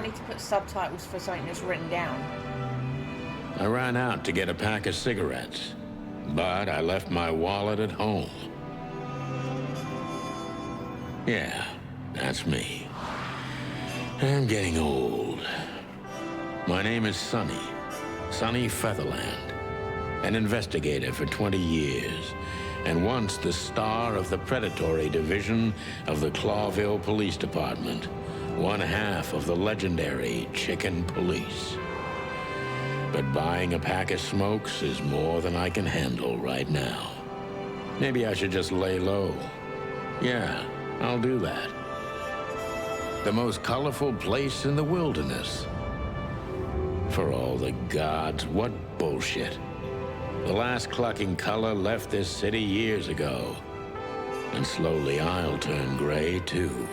don't need to put subtitles for something that's written down. I ran out to get a pack of cigarettes, but I left my wallet at home. Yeah, that's me. I'm getting old. My name is Sonny Featherland, an investigator for 20 years, and once the star of the predatory division of the Clawville Police Department, one half of the legendary Chicken Police. But buying a pack of smokes is more than I can handle right now. Maybe I should just lay low. Yeah, I'll do that. The most colorful place in the wilderness. For all the gods, what bullshit. The last clucking color left this city years ago. And slowly I'll turn gray too.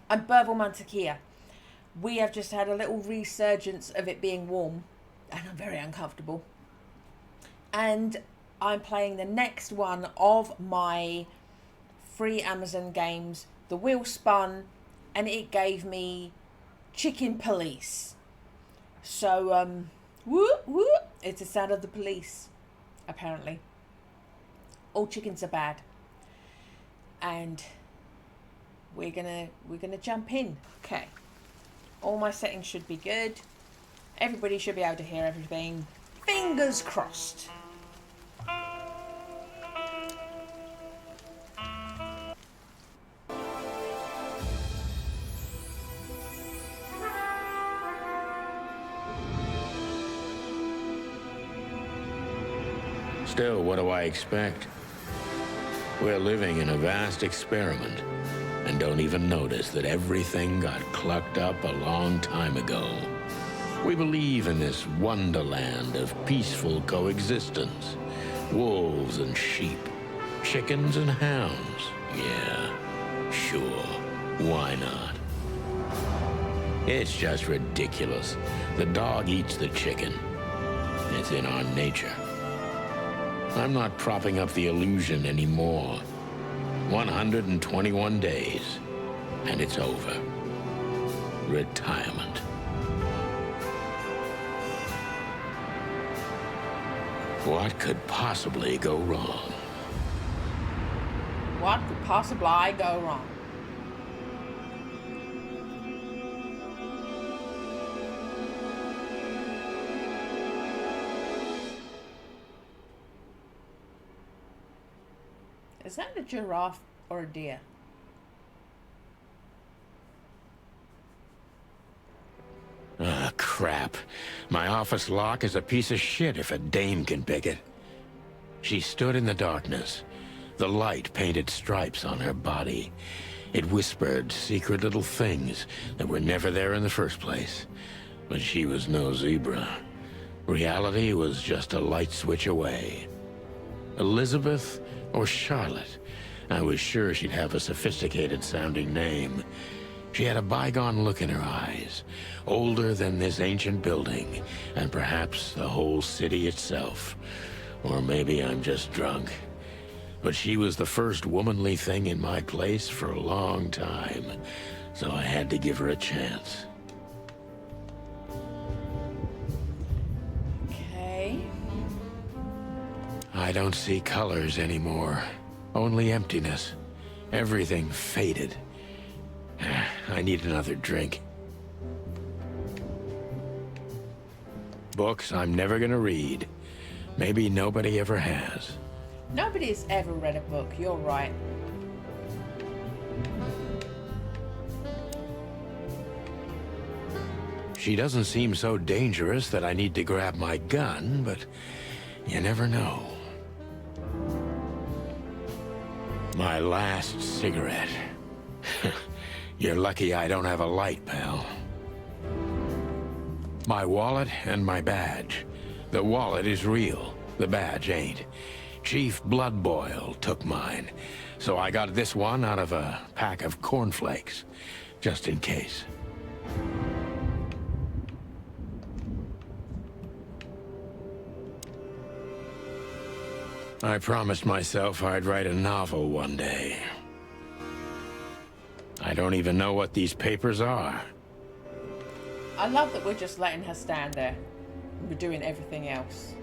I'm Burble Mantequilla. We have just had a little resurgence of it being warm, and I'm very uncomfortable. And I'm playing the next one of my free Amazon games. The wheel spun, and it gave me Chicken Police. So, whoop, whoop, it's the sound of the police, apparently. All chickens are bad. And we're gonna jump in. Okay, all my settings should be good. Everybody should be able to hear everything. Fingers crossed. Still, what do I expect? We're living in a vast experiment, and don't even notice that everything got clucked up a long time ago. We believe in this wonderland of peaceful coexistence. Wolves and sheep, chickens and hounds. Yeah, sure, why not? It's just ridiculous. The dog eats the chicken. It's in our nature. I'm not propping up the illusion anymore. 121 days, and it's over. Retirement. What could possibly go wrong? What could possibly go wrong? Is that a giraffe or a deer? Ah, crap. My office lock is a piece of shit if a dame can pick it. She stood in the darkness. The light painted stripes on her body. It whispered secret little things that were never there in the first place. But she was no zebra. Reality was just a light switch away. Elizabeth or Charlotte? I was sure she'd have a sophisticated-sounding name. She had a bygone look in her eyes, older than this ancient building, and perhaps the whole city itself. Or maybe I'm just drunk. But she was the first womanly thing in my place for a long time, so I had to give her a chance. Okay. I don't see colors anymore. Only emptiness. Everything faded. I need another drink. Books I'm never gonna read. Maybe nobody ever has. Nobody's ever read a book, you're right. She doesn't seem so dangerous that I need to grab my gun, but you never know. My last cigarette. You're lucky I don't have a light, pal. My wallet and my badge. The wallet is real. The badge ain't. Chief Bloodboil took mine, so I got this one out of a pack of cornflakes, just in case. I promised myself I'd write a novel one day. I don't even know what these papers are. I love that we're just letting her stand there. We're doing everything else.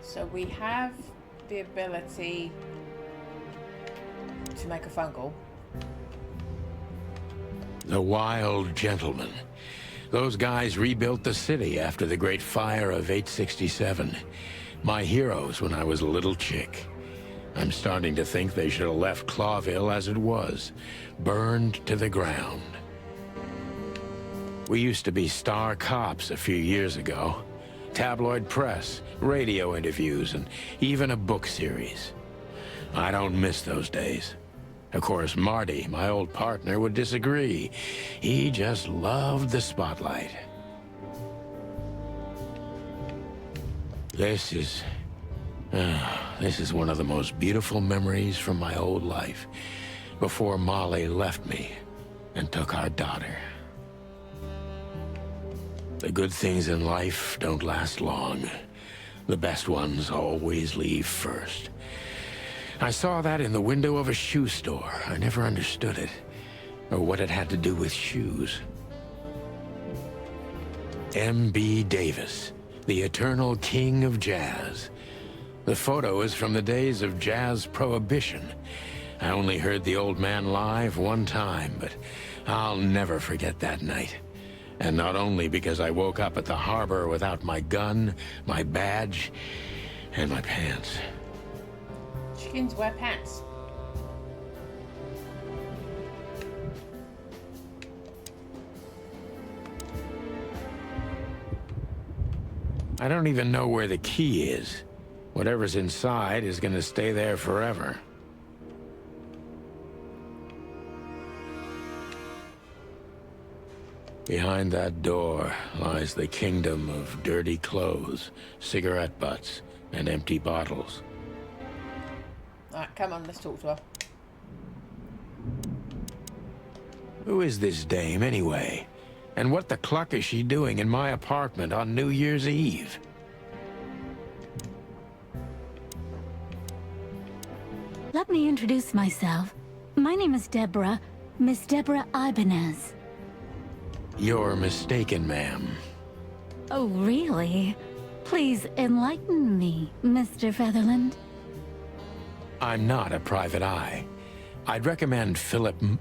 So we have the ability to make a phone call. The Wild Gentlemen. Those guys rebuilt the city after the Great Fire of 867. My heroes when I was a little chick. I'm starting to think they should have left Clawville as it was, burned to the ground. We used to be star cops a few years ago. Tabloid press, radio interviews, and even a book series. I don't miss those days. Of course, Marty, my old partner, would disagree. He just loved the spotlight. This is one of the most beautiful memories from my old life, before Molly left me and took our daughter. The good things in life don't last long. The best ones always leave first. I saw that in the window of a shoe store. I never understood it, or what it had to do with shoes. M.B. Davis, the eternal king of jazz. The photo is from the days of jazz prohibition. I only heard the old man live one time, but I'll never forget that night. And not only because I woke up at the harbor without my gun, my badge, and my pants. Chickens wear pants. I don't even know where the key is. Whatever's inside is gonna stay there forever. Behind that door lies the kingdom of dirty clothes, cigarette butts, and empty bottles. Alright, come on, let's talk to her. Who is this dame, anyway? And what the cluck is she doing in my apartment on New Year's Eve? Let me introduce myself. My name is Deborah, Miss Deborah Ibanez. You're mistaken, ma'am. Oh, really? Please enlighten me, Mr. Featherland. I'm not a private eye. I'd recommend Mr.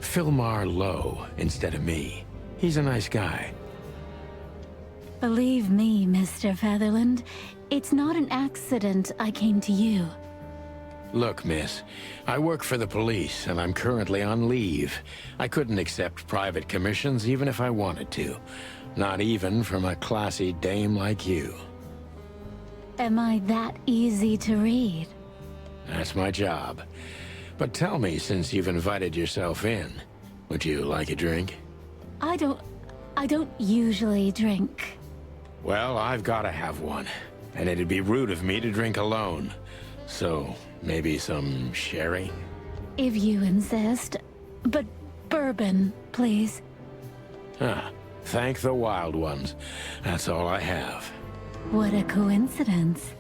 Philmar Lowe instead of me. He's a nice guy. Believe me, Mr. Featherland, it's not an accident I came to you. Look, miss, I work for the police, and I'm currently on leave. I couldn't accept private commissions even if I wanted to. Not even from a classy dame like you. Am I that easy to read? That's my job. But tell me, since you've invited yourself in, would you like a drink? I don't usually drink. Well, I've got to have one. And it'd be rude of me to drink alone. So, maybe some sherry? If you insist. But bourbon, please. Ah, thank the wild ones. That's all I have. What a coincidence.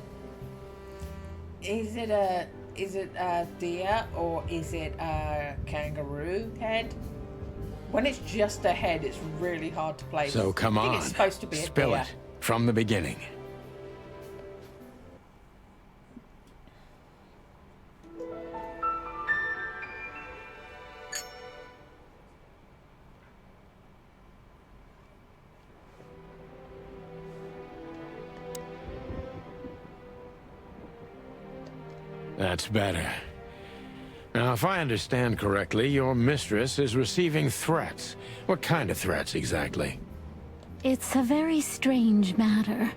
Is it a deer or is it a kangaroo head? When it's just a head, it's really hard to place. So come I think on, it's supposed to be a spill deer. it from the beginning. That's better. Now, if I understand correctly, your mistress is receiving threats. What kind of threats, exactly? It's a very strange matter.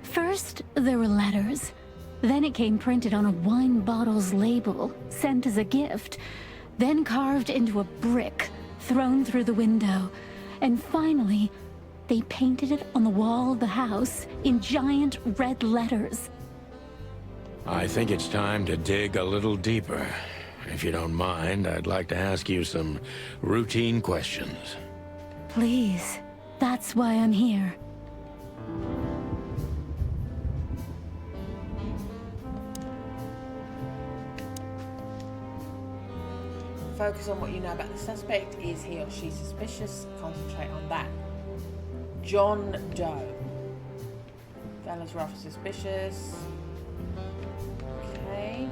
First, there were letters. Then it came printed on a wine bottle's label, sent as a gift. Then carved into a brick, thrown through the window. And finally, they painted it on the wall of the house in giant red letters. I think it's time to dig a little deeper. if you don't mind, I'd like to ask you some routine questions. Please. That's why I'm here. Focus on what you know about the suspect. Is he or she suspicious? Concentrate on that. John Doe. Fella's rough suspicious. Okay.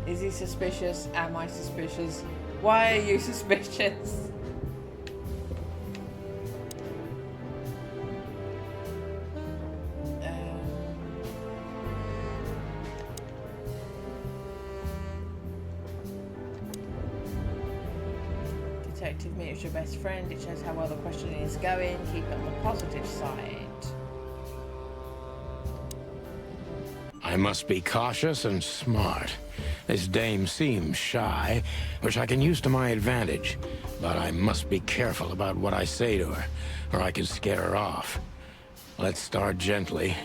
Is he suspicious? Am I suspicious? Why are you suspicious? Detective meet with your best friend. It shows how well the questioning is going. Keep it on the positive side. I must be cautious and smart. This dame seems shy, which I can use to my advantage. But I must be careful about what I say to her, or I could scare her off. Let's start gently,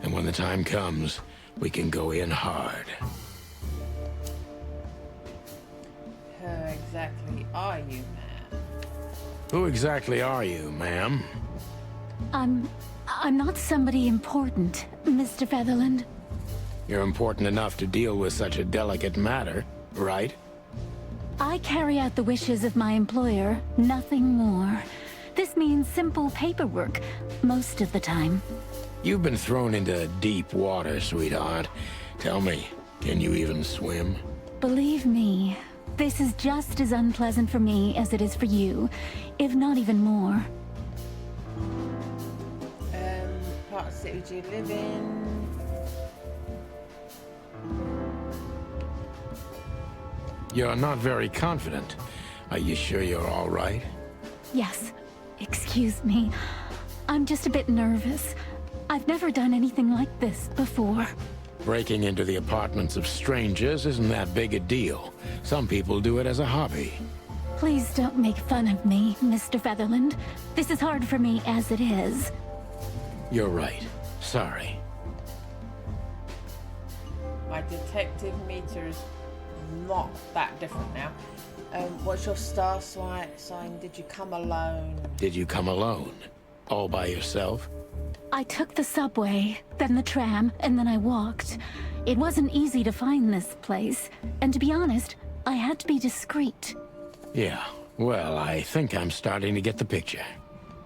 and when the time comes, we can go in hard. Who exactly are you, ma'am? Who exactly are you, ma'am? I'm not somebody important, Mr. Featherland. You're important enough to deal with such a delicate matter, right? I carry out the wishes of my employer, nothing more. This means simple paperwork, most of the time. You've been thrown into deep water, sweetheart. Tell me, can you even swim? Believe me, this is just as unpleasant for me as it is for you, if not even more. Part of the city do you live in? You're not very confident. Are you sure you're all right? Yes, excuse me. I'm just a bit nervous. I've never done anything like this before. Breaking into the apartments of strangers isn't that big a deal. Some people do it as a hobby. Please don't make fun of me, Mr. Featherland. This is hard for me as it is. You're right. Sorry. My detective meter is not that different now. What's your star sign? Did you come alone? Did you come alone? All by yourself? I took the subway, then the tram, and then I walked. It wasn't easy to find this place, and to be honest, I had to be discreet. Yeah. Well, I think I'm starting to get the picture.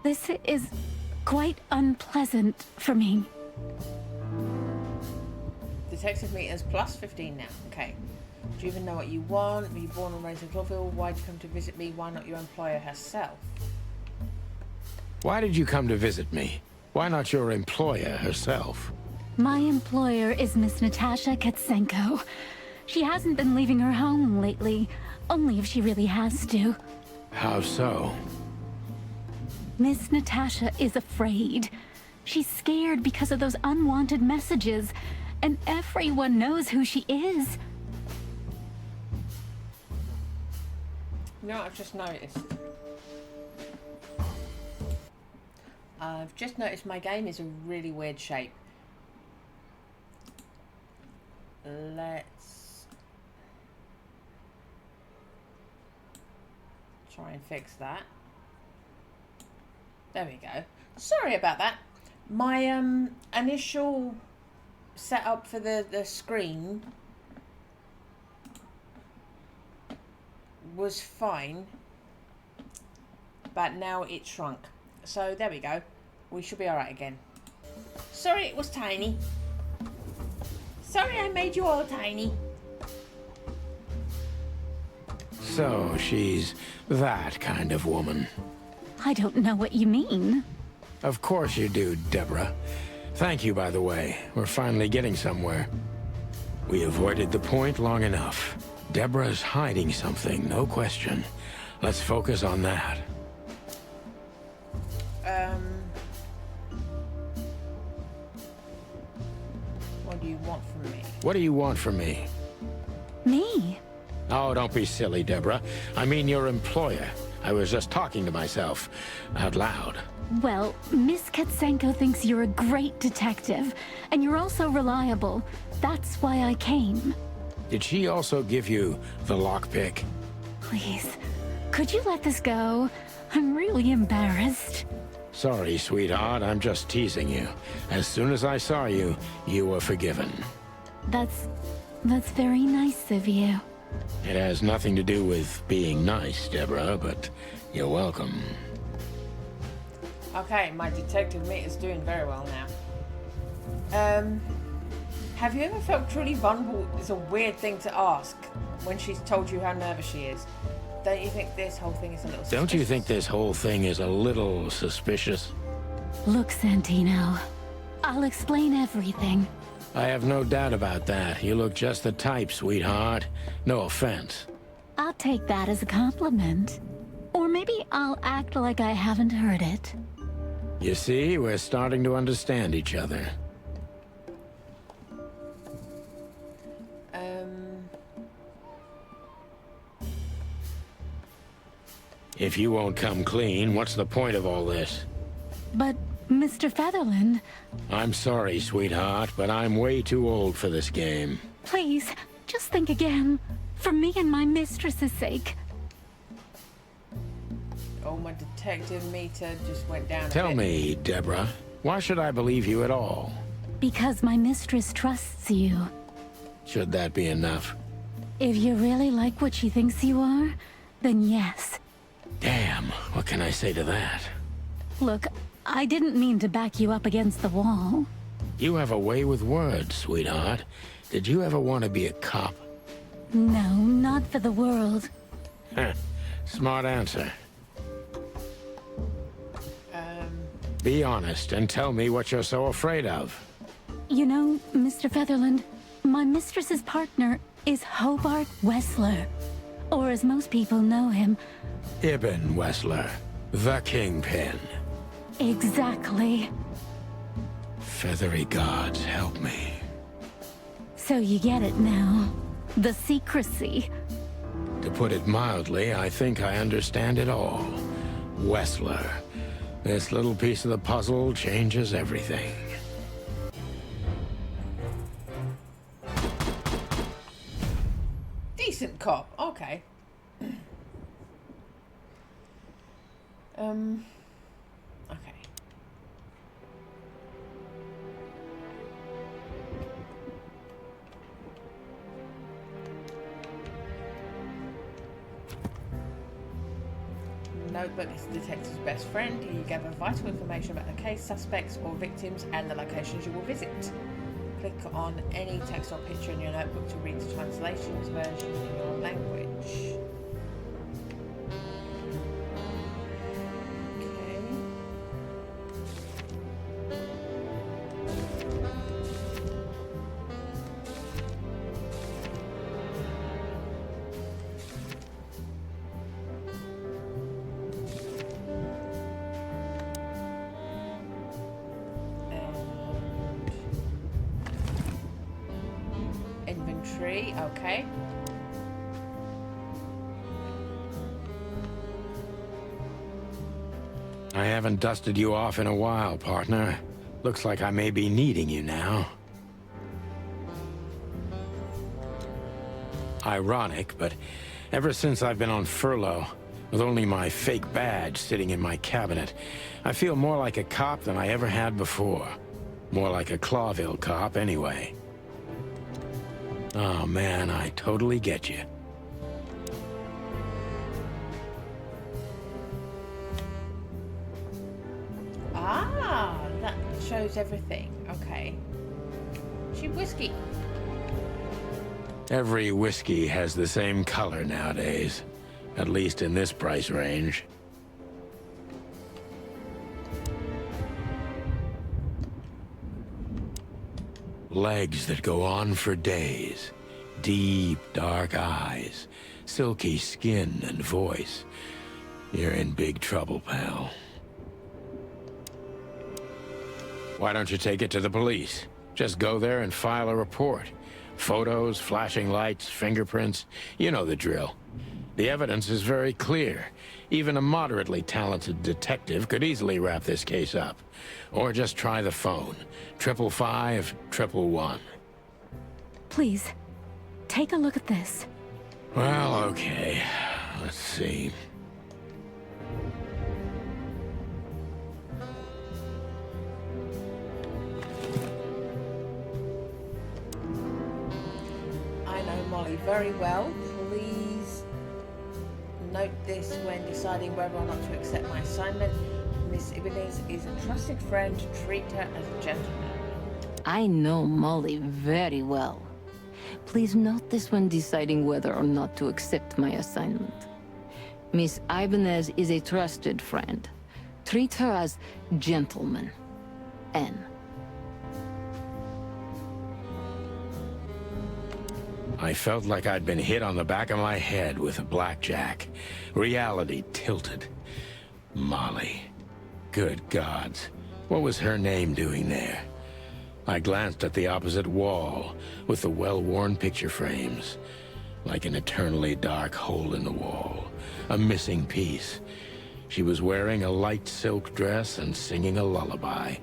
This is quite unpleasant for me. Detective meter's plus 15 now. Okay. Do you even know what you want? Were you born and raised in Clawville? Why'd you come to visit me? Why not your employer herself? Why did you come to visit me? Why not your employer herself? My employer is Miss Natasha Katsenko. She hasn't been leaving her home lately, only if she really has to. How so? Miss Natasha is afraid. She's scared because of those unwanted messages, and everyone knows who she is. You know what I've just noticed? I've just noticed my game is a really weird shape. Let's try and fix that. There we go. Sorry about that. My initial setup for the screen was fine, but now it's shrunk. So there we go. We should be alright again. Sorry it was tiny. Sorry I made you all tiny. So she's that kind of woman. I don't know what you mean. Of course you do, Deborah. Thank you, by the way. We're finally getting somewhere. We avoided the point long enough. Deborah's hiding something, no question. Let's focus on that. What do you want from me? What do you want from me? Me? Oh, don't be silly, Deborah. I mean your employer. I was just talking to myself, out loud. Well, Miss Katsenko thinks you're a great detective, and you're also reliable. That's why I came. Did she also give you the lockpick? Please, could you let this go? I'm really embarrassed. Sorry, sweetheart, I'm just teasing you. As soon as I saw you, you were forgiven. That's very nice of you. It has nothing to do with being nice, Deborah, but you're welcome. Okay, my detective meter's doing very well now. Have you ever felt truly vulnerable? It's a weird thing to ask when she's told you how nervous she is. Don't you think this whole thing is a little suspicious? Don't you think this whole thing is a little suspicious? Look, Santino, I'll explain everything. I have no doubt about that. You look just the type, sweetheart. No offense. I'll take that as a compliment. Or maybe I'll act like I haven't heard it. You see, we're starting to understand each other. If you won't come clean, what's the point of all this? But, Mr. Featherland... I'm sorry, sweetheart, but I'm way too old for this game. Please, just think again. For me and my mistress's sake. Oh, my detective meter just went down a bit. Tell me, Deborah, why should I believe you at all? Because my mistress trusts you. Should that be enough? If you really like what she thinks you are, then yes. Damn, what can I say to that? Look, I didn't mean to back you up against the wall. You have a way with words, sweetheart. Did you ever want to be a cop? No, not for the world. Smart answer. Be honest and tell me what you're so afraid of. You know, Mr. Featherland, my mistress's partner is Hobart Wessler. Or as most people know him... Ibn Wessler, the Kingpin. Exactly. Feathery gods, help me. So you get it now. The secrecy. To put it mildly, I think I understand it all. Wessler. This little piece of the puzzle changes everything. Decent cop, okay. Okay. Notebook is the detective's best friend. You gather vital information about the case, suspects or victims, and the locations you will visit. Click on any text or picture in your notebook to read the translations version in your language. Inventory, okay. I haven't dusted you off in a while, partner. Looks like I may be needing you now. Ironic, but ever since I've been on furlough, with only my fake badge sitting in my cabinet, I feel more like a cop than I ever had before. More like a Clawville cop, anyway. Oh man, I totally get you. Ah, that shows everything. Okay. Cheap whiskey. Every whiskey has the same color nowadays. At least in this price range. Legs that go on for days. Deep, dark eyes. Silky skin and voice. You're in big trouble, pal. Why don't you take it to the police? Just go there and file a report. Photos, flashing lights, fingerprints. You know the drill. The evidence is very clear. Even a moderately talented detective could easily wrap this case up. Or just try the phone. 555-111. Please, take a look at this. Well, okay. Let's see. I know Molly very well. Please note this when deciding whether or not to accept my assignment. Miss Ibanez is a trusted friend. Treat her as a gentleman. I know Molly very well. Please note this when deciding whether or not to accept my assignment. Miss Ibanez is a trusted friend. Treat her as gentleman. N. I felt like I'd been hit on the back of my head with a blackjack. Reality tilted. Molly. Good gods. What was her name doing there? I glanced at the opposite wall, with the well-worn picture frames. Like an eternally dark hole in the wall. A missing piece. She was wearing a light silk dress and singing a lullaby.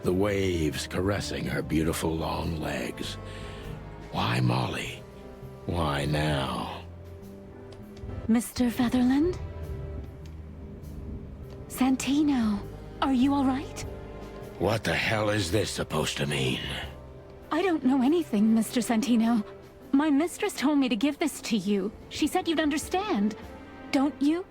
The waves caressing her beautiful long legs. Why Molly? Why now? Mr. Featherland? Santino, are you all right? What the hell is this supposed to mean? I don't know anything, Mr. Santino. My mistress told me to give this to you. She said you'd understand. Don't you?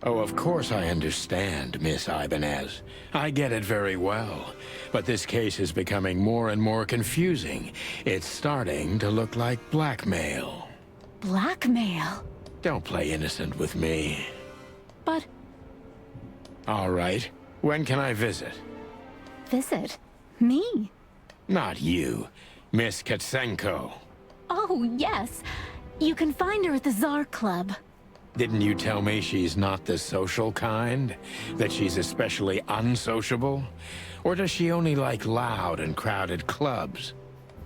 Oh, of course I understand, Miss Ibanez. I get it very well. But this case is becoming more and more confusing. It's starting to look like blackmail. Blackmail? Don't play innocent with me. But... All right. When can I visit? Visit? Me? Not you. Miss Katsenko. Oh, yes. You can find her at the Tsar Club. Didn't you tell me she's not the social kind? That she's especially unsociable? Or does she only like loud and crowded clubs?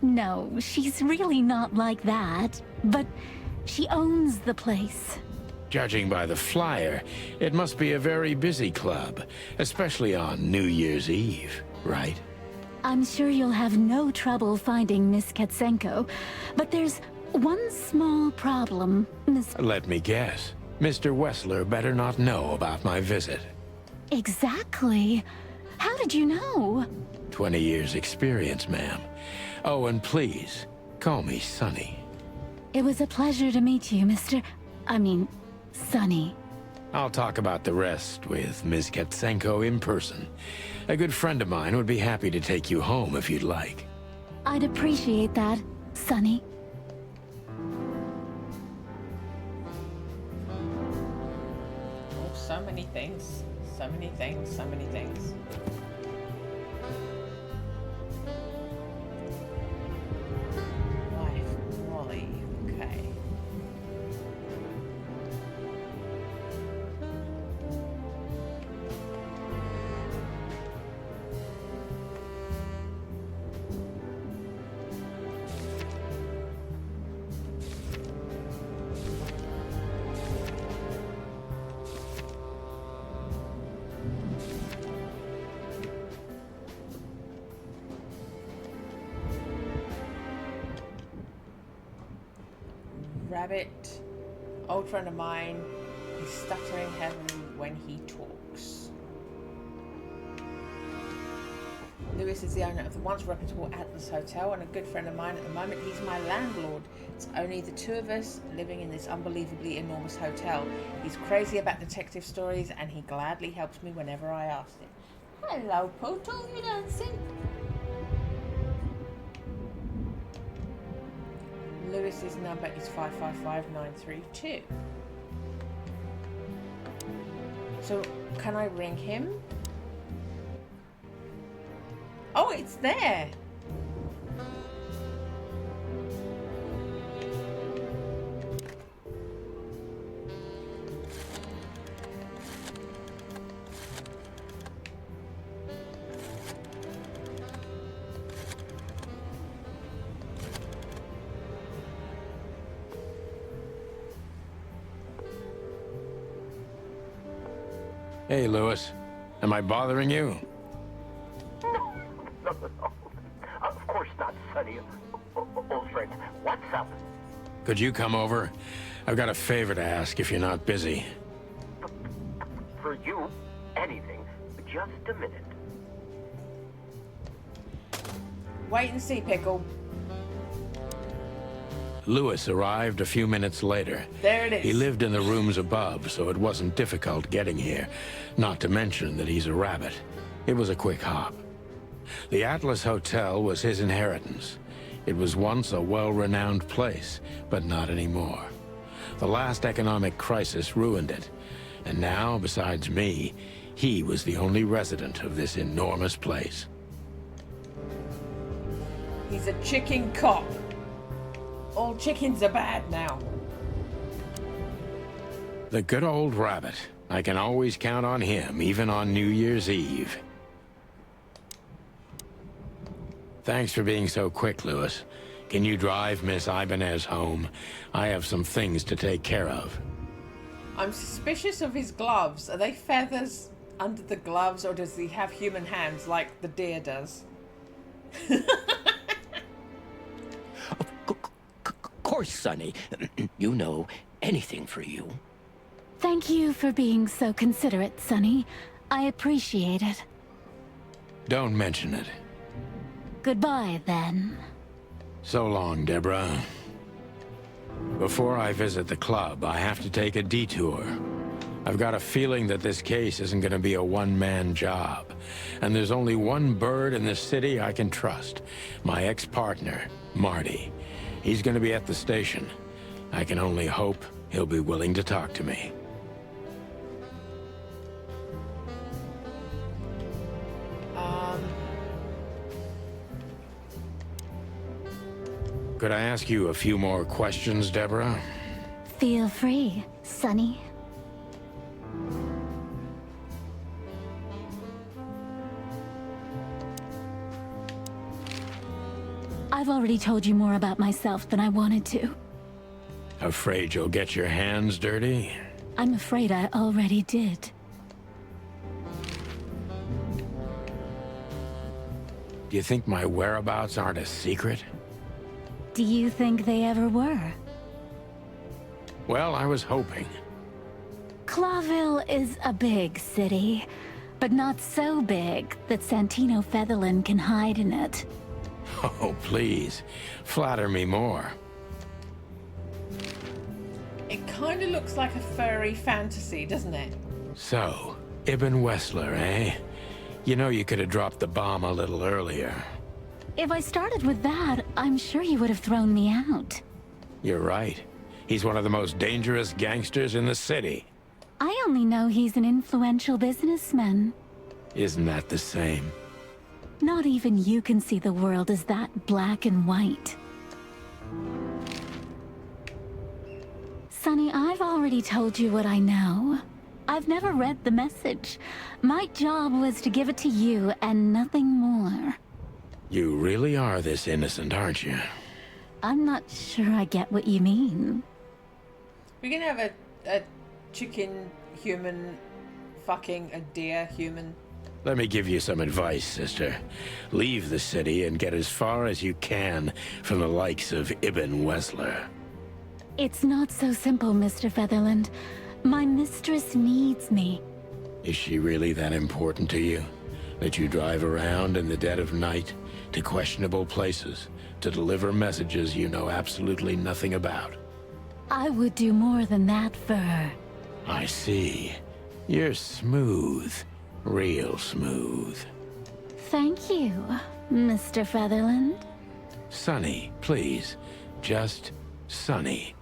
No, she's really not like that. But she owns the place. Judging by the flyer, it must be a very busy club, especially on New Year's Eve, right? I'm sure you'll have no trouble finding Miss Katsenko, but there's one small problem, Miss... Let me guess. Mr. Wessler better not know about my visit. Exactly. How did you know? 20 years experience, ma'am. Oh, and please, call me Sonny. It was a pleasure to meet you, Sonny. I'll talk about the rest with Ms. Katsenko in person. A good friend of mine would be happy to take you home if you'd like. I'd appreciate that, Sonny. Oh, so many things. So many things. So many things. Wife, Molly. Okay. Rabbit, old friend of mine, he's stuttering heavily when he talks. Lewis is the owner of the once reputable Atlas Hotel and a good friend of mine at the moment. He's my landlord. It's only the two of us living in this unbelievably enormous hotel. He's crazy about detective stories and he gladly helps me whenever I ask him. Hello, Poodle, you dancing? Lewis's number is 555932. So, can I ring him? Oh, it's there! Hey, Lewis. Am I bothering you? No. Of course not, Sonny. Old friend, what's up? Could you come over? I've got a favor to ask if you're not busy. For you, anything. Just a minute. Wait and see, Pickle. Lewis arrived a few minutes later. There it is. He lived in the rooms above, so it wasn't difficult getting here. Not to mention that he's a rabbit. It was a quick hop. The Atlas Hotel was his inheritance. It was once a well-renowned place, but not anymore. The last economic crisis ruined it. And now, besides me, he was the only resident of this enormous place. He's a chicken cop. All chickens are bad now. The good old rabbit. I can always count on him, even on New Year's Eve. Thanks for being so quick, Lewis. Can you drive Miss Ibanez home? I have some things to take care of. I'm suspicious of his gloves. Are they feathers under the gloves, or does he have human hands like the deer does? Of course, Sonny. You know, anything for you. Thank you for being so considerate, Sonny. I appreciate it. Don't mention it. Goodbye, then. So long, Deborah. Before I visit the club, I have to take a detour. I've got a feeling that this case isn't going to be a one-man job. And there's only one bird in this city I can trust. My ex-partner, Marty. He's going to be at the station. I can only hope he'll be willing to talk to me. Could I ask you a few more questions, Deborah? Feel free, Sonny. I've already told you more about myself than I wanted to. Afraid you'll get your hands dirty? I'm afraid I already did. Do you think my whereabouts aren't a secret? Do you think they ever were? Well, I was hoping. Clawville is a big city, but not so big that Santino Featherland can hide in it. Oh, please. Flatter me more. It kind of looks like a furry fantasy, doesn't it? So, Ibn Wessler, eh? You know you could have dropped the bomb a little earlier. If I started with that, I'm sure you would have thrown me out. You're right. He's one of the most dangerous gangsters in the city. I only know he's an influential businessman. Isn't that the same? Not even you can see the world as that black and white. Sonny, I've already told you what I know. I've never read the message. My job was to give it to you and nothing more. You really are this innocent, aren't you? I'm not sure I get what you mean. We're gonna have a chicken human fucking a deer human. Let me give you some advice, sister. Leave the city and get as far as you can from the likes of Ibn Wessler. It's not so simple, Mr. Featherland. My mistress needs me. Is she really that important to you? That you drive around in the dead of night to questionable places to deliver messages you know absolutely nothing about? I would do more than that for her. I see. You're smooth. Real smooth. Thank you, Mr. Featherland. Sonny, please. Just Sonny.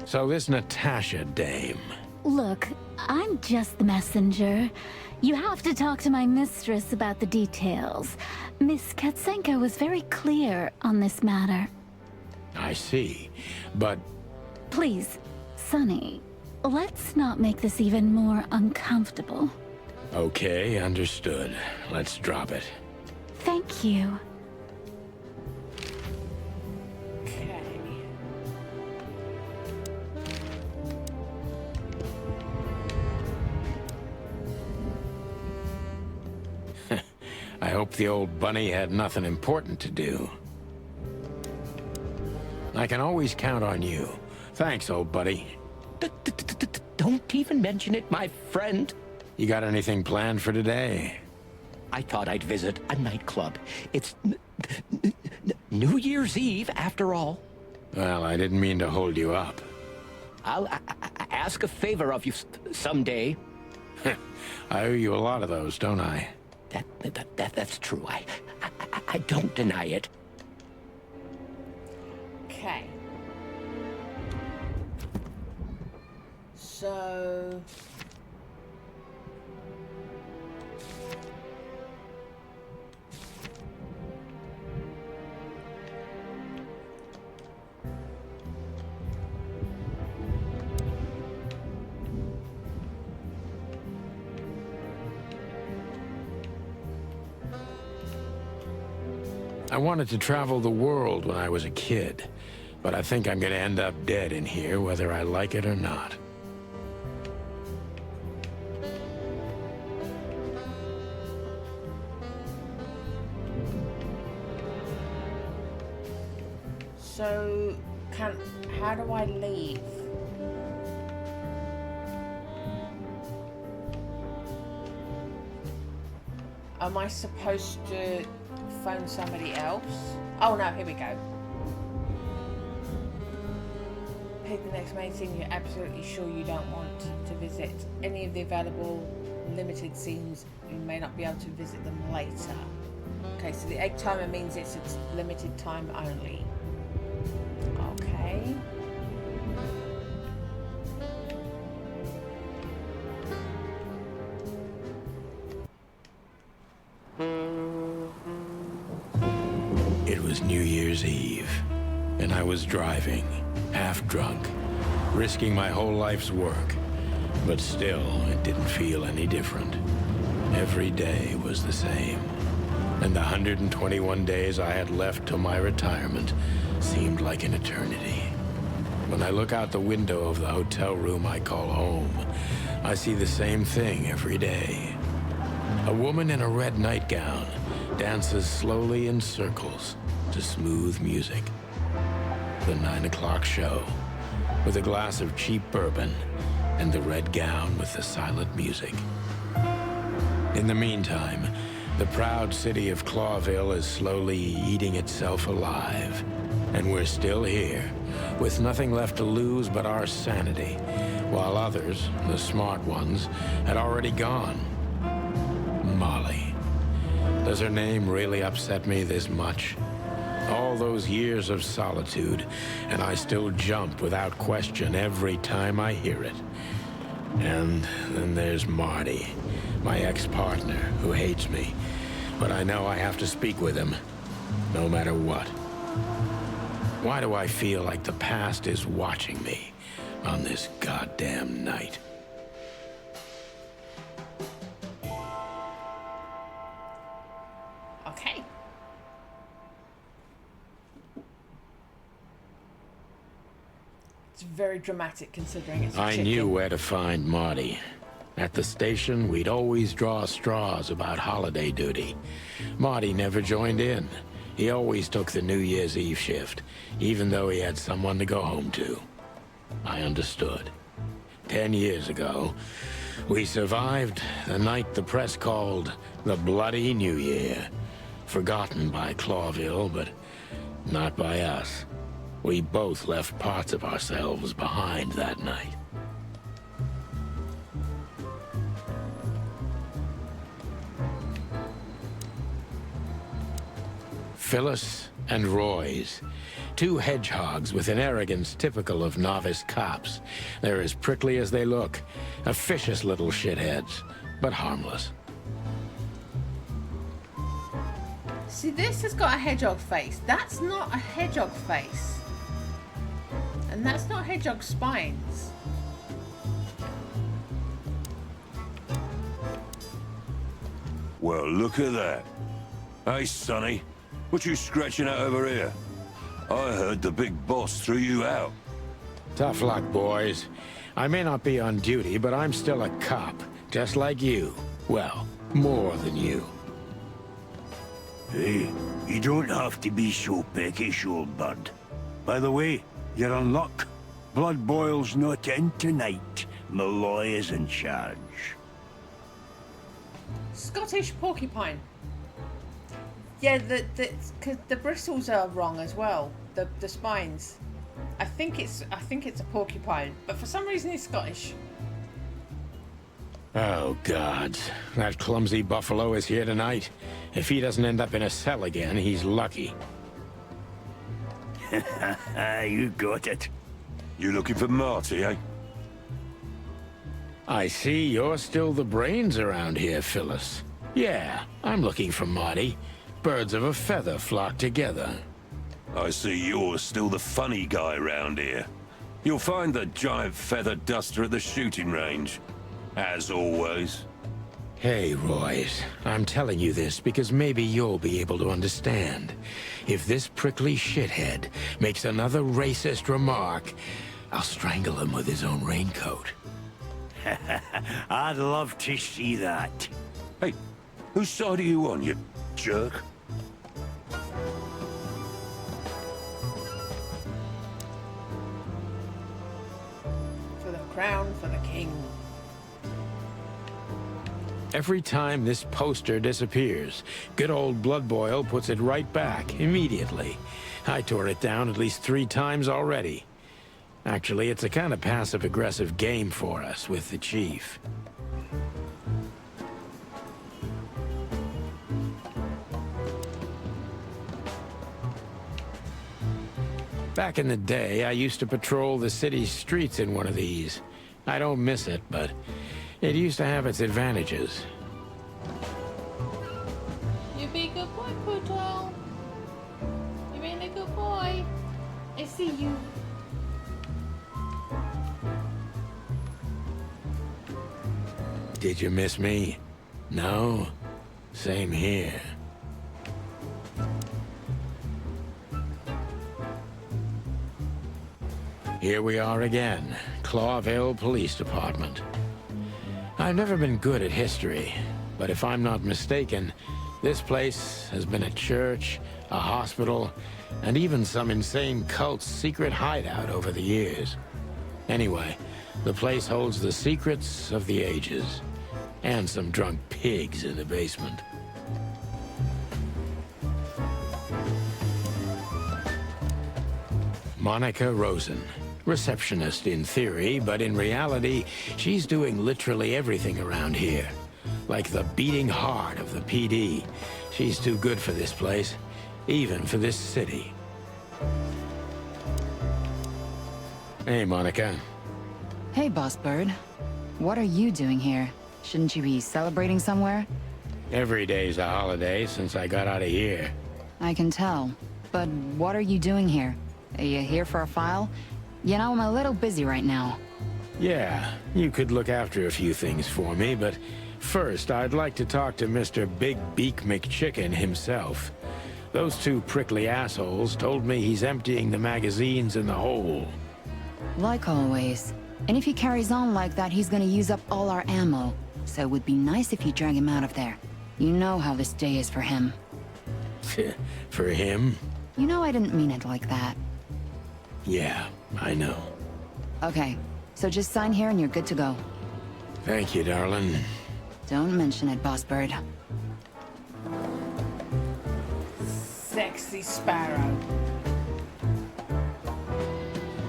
So this Natasha dame. Look, I'm just the messenger. You have to talk to my mistress about the details. Miss Katsenko was very clear on this matter. I see. But Please, Sonny, let's not make this even more uncomfortable. okay, understood. Let's drop it. Thank you. Okay. hope the old bunny had nothing important to do. I can always count on you. Thanks, old buddy. Don't even mention it, my friend. You got anything planned for today? I thought I'd visit a nightclub. It's New Year's Eve, after all. Well, I didn't mean to hold you up. I'll ask a favor of you someday. I owe you a lot of those, don't I? That's true. I don't deny it. Okay. So... I wanted to travel the world when I was a kid, but I think I'm gonna end up dead in here, whether I like it or not. So, how do I leave? Am I supposed to phone somebody else? Oh no, here we go. Pick the next main scene you're absolutely sure you don't want to visit. Any of the available limited scenes, you may not be able to visit them later. Okay, so the egg timer means it's a limited time only. Okay. It was New Year's Eve, and I was driving, half drunk, risking my whole life's work. But still, it didn't feel any different. Every day was the same. And the 121 days I had left till my retirement seemed like an eternity. When I look out the window of the hotel room I call home, I see the same thing every day. A woman in a red nightgown dances slowly in circles to smooth music. The 9 o'clock show, with a glass of cheap bourbon and the red gown with the silent music. In the meantime, the proud city of Clawville is slowly eating itself alive. And we're still here, with nothing left to lose but our sanity, while others, the smart ones, had already gone. Molly. Does her name really upset me this much? All those years of solitude, and I still jump without question every time I hear it. And then there's Marty, my ex-partner, who hates me. But I know I have to speak with him, no matter what. Why do I feel like the past is watching me on this goddamn night? Okay. It's very dramatic considering it's a I chicken. knew where to find Marty. At the station, we'd always draw straws about holiday duty. Marty never joined in. He always took the New Year's Eve shift, even though he had someone to go home to. I understood. 10 years ago, we survived the night the press called the Bloody New Year. Forgotten by Clawville, but not by us. We both left parts of ourselves behind that night. Phyllis and Roy's. Two hedgehogs with an arrogance typical of novice cops. They're as prickly as they look. Officious little shitheads, but harmless. See, this has got a hedgehog face. That's not a hedgehog face. And that's not hedgehog spines. Well, look at that. Hey, Sonny, what you scratching at over here? I heard the big boss threw you out. Tough luck, boys. I may not be on duty, but I'm still a cop, just like you. Well, more than you. Hey, you don't have to be so peckish, old bird. By the way, you're in luck. Blood Boil's not in tonight. Malloy is in charge. Scottish porcupine. Yeah, cause the bristles are wrong as well. The spines. I think it's a porcupine, but for some reason he's Scottish. Oh, God. That clumsy buffalo is here tonight. If he doesn't end up in a cell again, he's lucky. You got it. You looking for Marty, eh? I see you're still the brains around here, Phyllis. Yeah, I'm looking for Marty. Birds of a feather flock together. I see you're still the funny guy around here. You'll find the giant feather duster at the shooting range. As always. Hey, Royce. I'm telling you this because maybe you'll be able to understand. If this prickly shithead makes another racist remark, I'll strangle him with his own raincoat. I'd love to see that. Hey, whose side are you on, you jerk? For the crown, for the king. Every time this poster disappears, good old Blood Boil puts it right back, immediately. I tore it down at least 3 times already. Actually, it's a kind of passive-aggressive game for us with the chief. Back in the day, I used to patrol the city's streets in one of these. I don't miss it, but it used to have its advantages. You be a good boy, Poodle. You being a good boy. I see you. Did you miss me? No? Same here. Here we are again, Clawville Police Department. I've never been good at history, but if I'm not mistaken, this place has been a church, a hospital, and even some insane cult's secret hideout over the years. Anyway, the place holds the secrets of the ages, and some drunk pigs in the basement. Monica Rosen. Receptionist in theory, but in reality, she's doing literally everything around here. Like the beating heart of the PD. She's too good for this place, even for this city. Hey, Monica. Hey, Boss Bird. What are you doing here? Shouldn't you be celebrating somewhere? Every day's a holiday since I got out of here. I can tell. But what are you doing here? Are you here for a file? You know, I'm a little busy right now. Yeah, you could look after a few things for me, but first I'd like to talk to Mr. Big Beak McChicken himself. Those 2 prickly assholes told me he's emptying the magazines in the hole. Like always. And if he carries on like that, he's gonna use up all our ammo. So it would be nice if you drag him out of there. You know how this day is for him. For him? You know I didn't mean it like that. Yeah, I know. Okay, so just sign here and you're good to go. Thank you, darling. Don't mention it, Boss Bird. Sexy sparrow.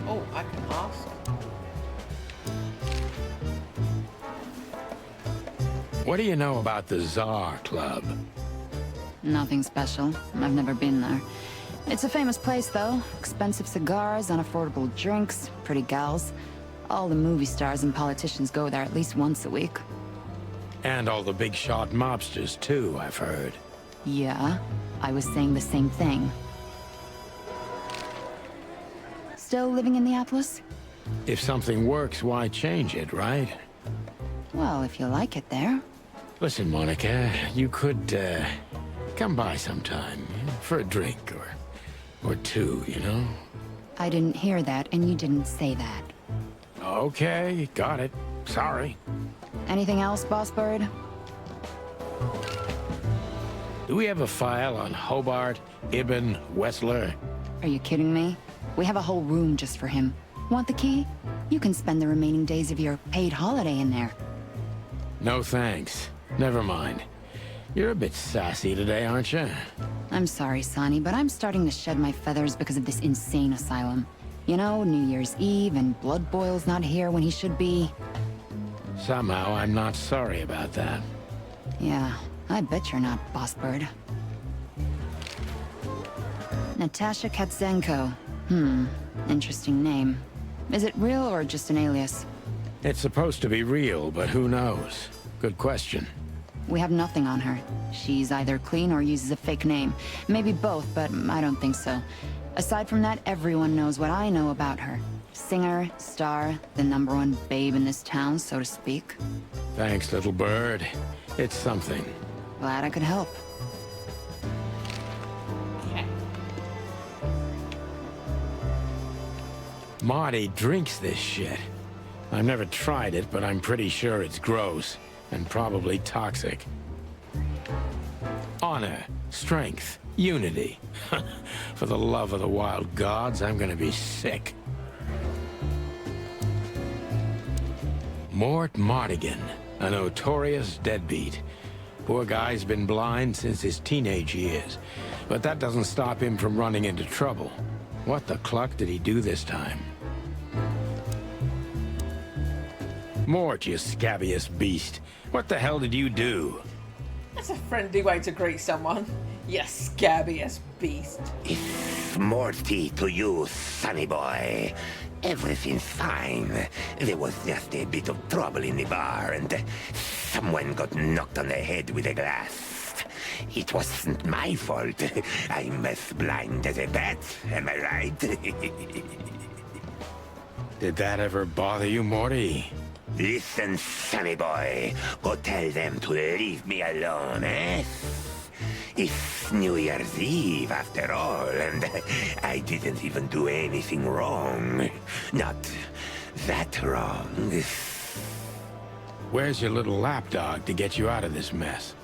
Oh, I can ask. What do you know about the Tsar Club? Nothing special. I've never been there. It's a famous place, though. Expensive cigars, unaffordable drinks, pretty gals. All the movie stars and politicians go there at least once a week. And all the big shot mobsters, too, I've heard. Yeah, I was saying the same thing. Still living in the Atlas? If something works, why change it, right? Well, if you like it there. Listen, Monica, you could, come by sometime, for a drink, or 2, you know? I didn't hear that, and you didn't say that. Okay, got it. Sorry. Anything else, Boss Bird? Do we have a file on Hobart, Ibn, Wessler? Are you kidding me? We have a whole room just for him. Want the key? You can spend the remaining days of your paid holiday in there. No thanks. Never mind. You're a bit sassy today, aren't you? I'm sorry, Sonny, but I'm starting to shed my feathers because of this insane asylum. You know, New Year's Eve and Blood Boil's not here when he should be. Somehow I'm not sorry about that. Yeah, I bet you're not, Boss Bird. Natasha Katzenko. Interesting name. Is it real or just an alias? It's supposed to be real, but who knows? Good question. We have nothing on her. She's either clean or uses a fake name. Maybe both, but I don't think so. Aside from that, everyone knows what I know about her. Singer, star, the #1 babe in this town, so to speak. Thanks, little bird. It's something. Glad I could help. Okay. Marty drinks this shit. I've never tried it, but I'm pretty sure it's gross. And probably toxic. Honor, strength, unity. For the love of the wild gods, I'm gonna be sick. Mort Mardigan, a notorious deadbeat. Poor guy's been blind since his teenage years, but that doesn't stop him from running into trouble. What the cluck did he do this time? Mort, you scabbiest beast. What the hell did you do? That's a friendly way to greet someone. You scabbiest beast. It's Morty to you, sonny boy. Everything's fine. There was just a bit of trouble in the bar, and someone got knocked on the head with a glass. It wasn't my fault. I'm as blind as a bat, am I right? Did that ever bother you, Morty? Listen, sonny boy. Go tell them to leave me alone, eh? It's New Year's Eve, after all, and I didn't even do anything wrong. Not that wrong. Where's your little lapdog to get you out of this mess?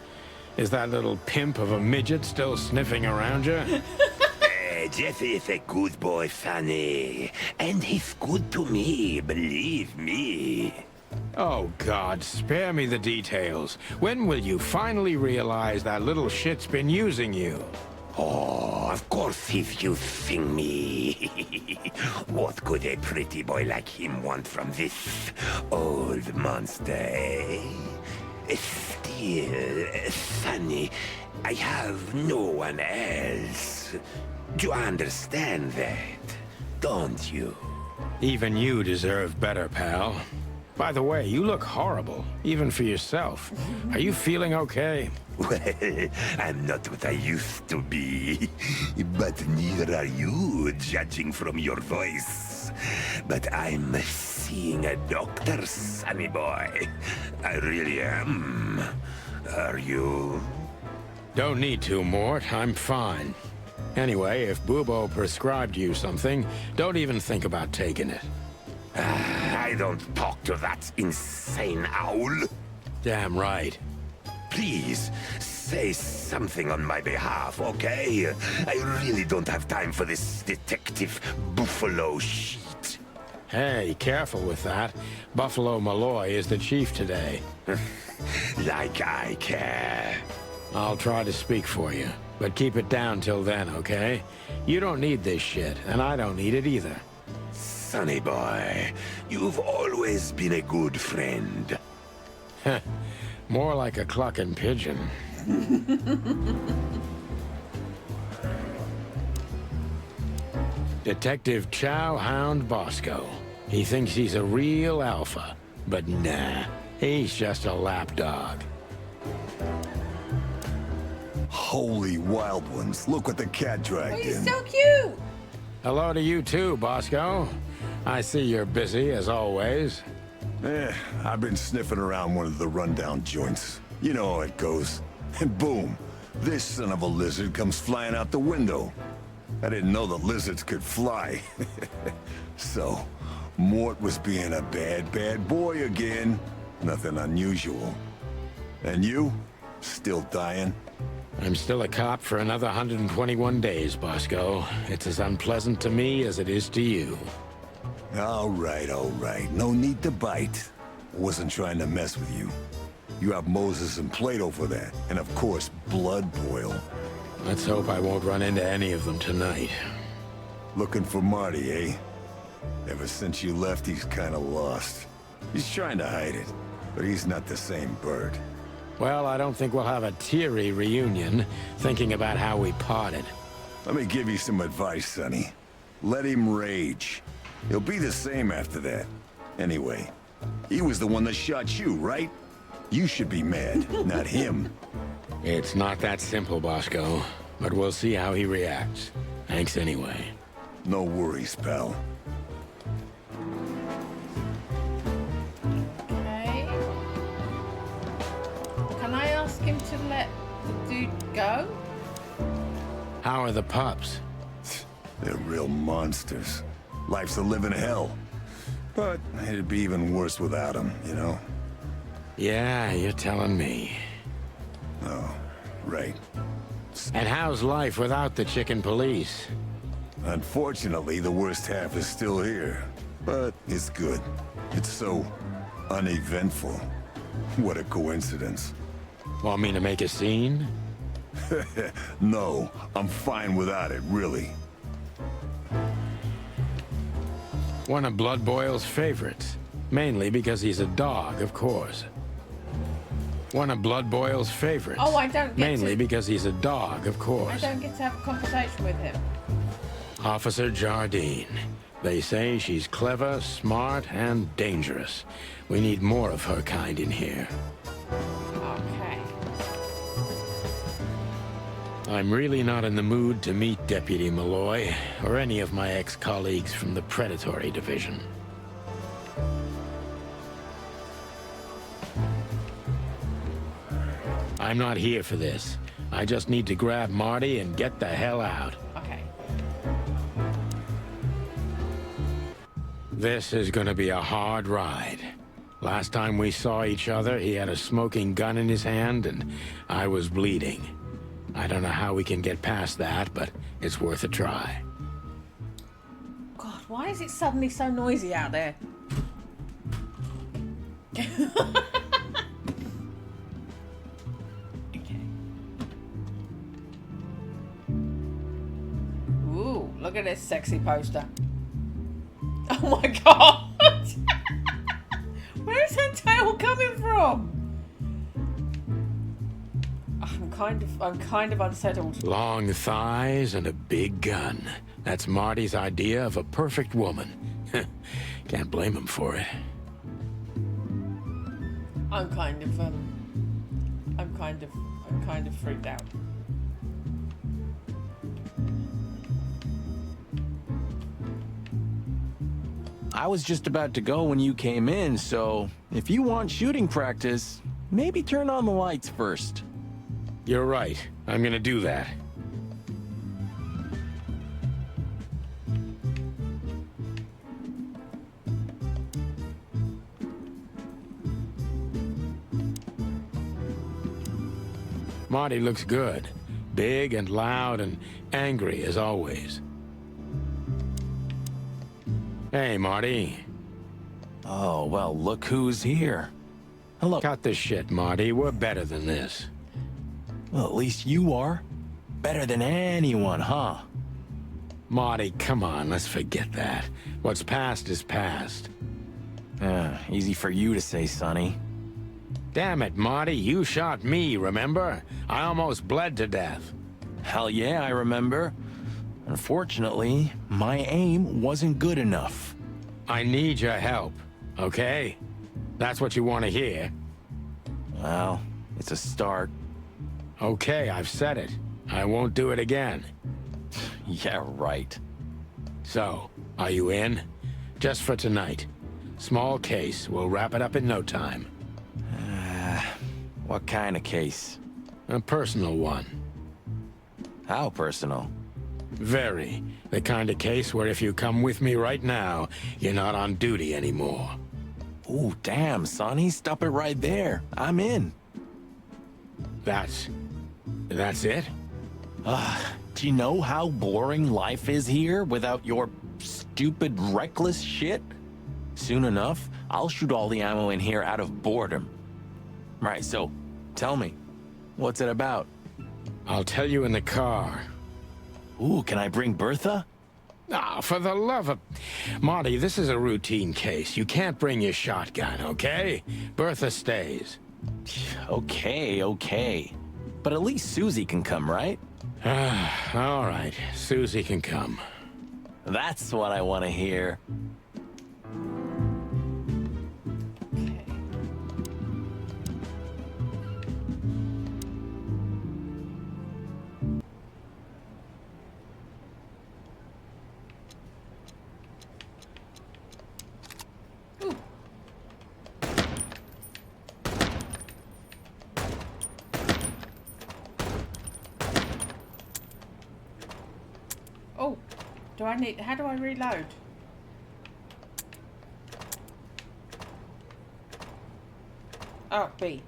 Is that little pimp of a midget still sniffing around you? Jesse is a good boy, sonny. And he's good to me, believe me. Oh, God, spare me the details. When will you finally realize that little shit's been using you? Oh, of course he's using me. What could a pretty boy like him want from this old monster, eh? Still, sonny, I have no one else. Do you understand that, don't you? Even you deserve better, pal. By the way, you look horrible, even for yourself. Are you feeling okay? Well, I'm not what I used to be. But neither are you, judging from your voice. But I'm seeing a doctor, sonny boy. I really am. Are you? Don't need to, Mort. I'm fine. Anyway, if Bubo prescribed you something, don't even think about taking it. I don't talk to that insane owl. Damn right. Please, say something on my behalf, okay? I really don't have time for this Detective Buffalo shit. Hey, careful with that. Buffalo Malloy is the chief today. Like I care. I'll try to speak for you, but keep it down till then, okay? You don't need this shit, and I don't need it either. Sonny boy, you've always been a good friend. More like a clucking pigeon. Detective Chow Hound Bosco. He thinks he's a real alpha, but nah, he's just a lapdog. Holy wild ones, look what the cat dragged Oh, he's in. so cute. Hello to you too, Bosco. I see you're busy, as always. I've been sniffing around one of the rundown joints. You know how it goes. And boom, this son of a lizard comes flying out the window. I didn't know the lizards could fly. So, Mort was being a bad boy again. Nothing unusual. And you? Still dying? I'm still a cop for another 121 days, Bosco. It's as unpleasant to me as it is to you. All right, all right. No need to bite. I wasn't trying to mess with you. You have Moses and Plato for that. And of course, Blood Boil. Let's hope I won't run into any of them tonight. Looking for Marty, eh? Ever since you left, he's kinda lost. He's trying to hide it, but he's not the same bird. Well, I don't think we'll have a teary reunion, thinking about how we parted. Let me give you some advice, Sonny. Let him rage. He'll be the same after that. Anyway, he was the one that shot you, right? You should be mad, not him. It's not that simple, Bosco, but we'll see how he reacts. Thanks anyway. No worries, pal. Okay. Can I ask him to let the dude go? How are the pups? They're real monsters. Life's a living hell. But it'd be even worse without him, you know? Yeah, you're telling me. Oh, right. And how's life without the chicken police? Unfortunately, the worst half is still here. But it's good. It's so uneventful. What a coincidence. Want me to make a scene? No, I'm fine without it, really. One of Blood Boil's favorites. Mainly because he's a dog, of course. One of Blood Boil's favorites. Oh, I don't get Mainly to... because he's a dog, of I course. don't get to have a conversation with him. Officer Jardine. They say she's clever, smart, and dangerous. We need more of her kind in here. Okay. I'm really not in the mood to meet Deputy Malloy, or any of my ex-colleagues from the Predatory Division. I'm not here for this. I just need to grab Marty and get the hell out. Okay. This is gonna be a hard ride. Last time we saw each other, he had a smoking gun in his hand, and I was bleeding. I don't know how we can get past that, but it's worth a try. God, why is it suddenly so noisy out there? Ooh, look at this sexy poster. Oh my god! Where's her tail coming from? I'm kind of unsettled. Long thighs and a big gun. That's Marty's idea of a perfect woman. Can't blame him for it. I'm kind of freaked out. I was just about to go when you came in, so if you want shooting practice, maybe turn on the lights first. You're right. I'm gonna do that. Marty looks good. Big and loud and angry as always. Hey, Marty. Oh, well, look who's here. Hello. Cut the shit, Marty. We're better than this. Well, at least you are. Better than anyone, huh? Marty, come on, let's forget that. What's past is past. Easy for you to say, Sonny. Damn it, Marty, you shot me, remember? I almost bled to death. Hell yeah, I remember. Unfortunately, my aim wasn't good enough. I need your help, okay? That's what you want to hear. Well, it's a start. Okay, I've said it. I won't do it again. Yeah, right. So, are you in? Just for tonight. Small case. We'll wrap it up in no time. What kind of case? A personal one. How personal? Very. The kind of case where if you come with me right now, you're not on duty anymore. Ooh, damn, Sonny. Stop it right there. I'm in. That's That's it? Do you know how boring life is here without your stupid, reckless shit? Soon enough, I'll shoot all the ammo in here out of boredom. Right, so tell me, what's it about? I'll tell you in the car. Ooh, can I bring Bertha? Ah, for the love of... Marty, this is a routine case. You can't bring your shotgun, okay? Bertha stays. Okay. But at least Susie can come, right? All right, Susie can come. That's what I want to hear. Okay. Ooh. Oh, how do I reload? Oh, B.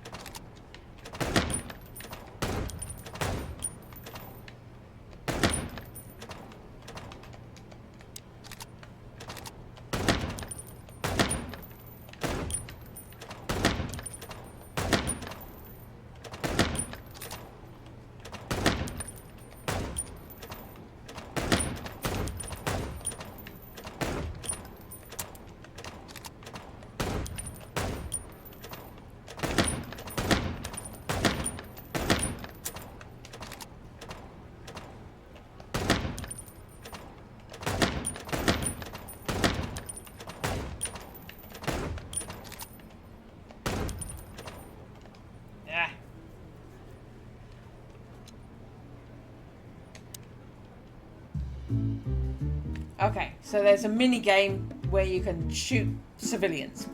Okay, so there's a mini game where you can shoot civilians.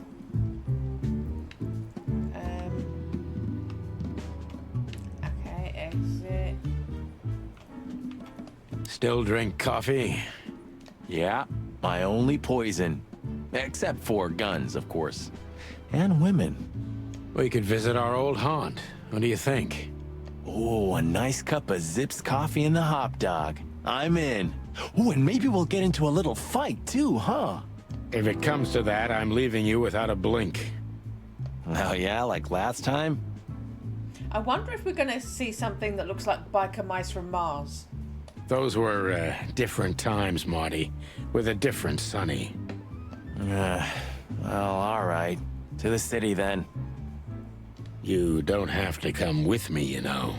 Okay, exit. Still drink coffee? Yeah, my only poison. Except for guns, of course. And women. We could visit our old haunt. What do you think? Oh, a nice cup of Zips coffee and the hot dog. I'm in. Oh, and maybe we'll get into a little fight too, huh? If it comes to that, I'm leaving you without a blink. Oh yeah, like last time? I wonder if we're going to see something that looks like biker mice from Mars. Those were different times, Marty, with a different Sonny. Well, all right. To the city then. You don't have to come with me, you know.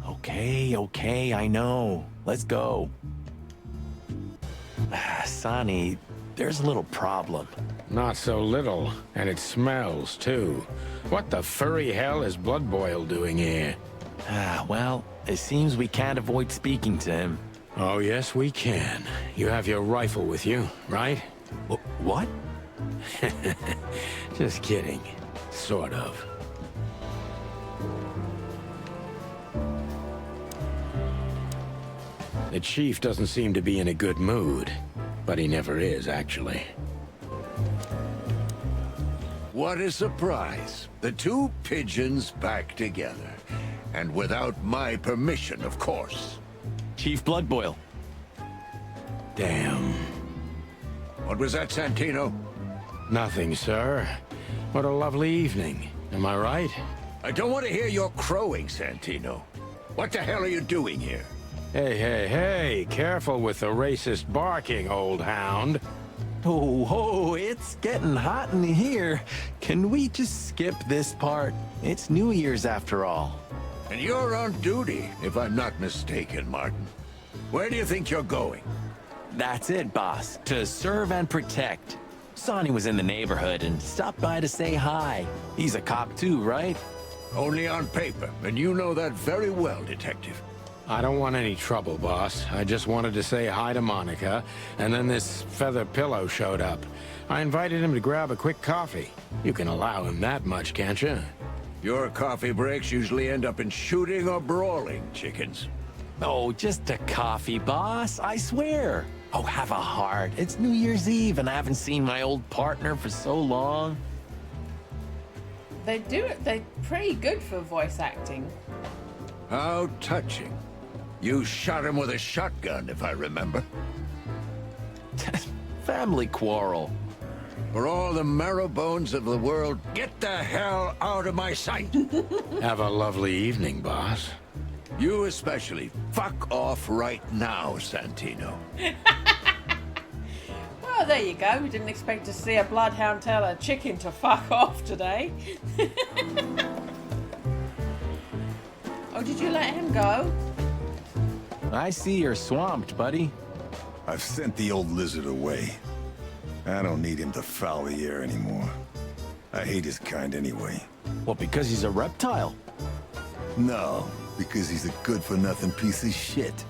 Okay, I know. Let's go. Sonny, there's a little problem. Not so little, and it smells, too. What the furry hell is Blood Boil doing here? Well, it seems we can't avoid speaking to him. Oh, yes, we can. You have your rifle with you, right? What? Just kidding. Sort of. The chief doesn't seem to be in a good mood, but he never is, actually. What a surprise. The two pigeons back together. And without my permission, of course. Chief Bloodboil. Damn. What was that, Santino? Nothing, sir. What a lovely evening. Am I right? I don't want to hear your crowing, Santino. What the hell are you doing here? Hey, careful with the racist barking, old hound. Oh, it's getting hot in here. Can we just skip this part? It's New Year's after all. And you're on duty, if I'm not mistaken, Martin. Where do you think you're going? That's it, boss. To serve and protect. Sonny was in the neighborhood and stopped by to say hi. He's a cop too, right? Only on paper, and you know that very well, Detective. I don't want any trouble, boss. I just wanted to say hi to Monica, and then this feather pillow showed up. I invited him to grab a quick coffee. You can allow him that much, can't you? Your coffee breaks usually end up in shooting or brawling, chickens. Oh, just a coffee, boss. I swear. Oh, have a heart. It's New Year's Eve, and I haven't seen my old partner for so long. They do it. They're pretty good for voice acting. How touching. You shot him with a shotgun, if I remember. Family quarrel. For all the marrow bones of the world, get the hell out of my sight! Have a lovely evening, boss. You especially. Fuck off right now, Santino. Well, there you go. We didn't expect to see a bloodhound tell a chicken to fuck off today. Oh, did you let him go? I see you're swamped, buddy. I've sent the old lizard away. I don't need him to foul the air anymore. I hate his kind anyway. Well, because he's a reptile. No, because he's a good-for-nothing piece of shit.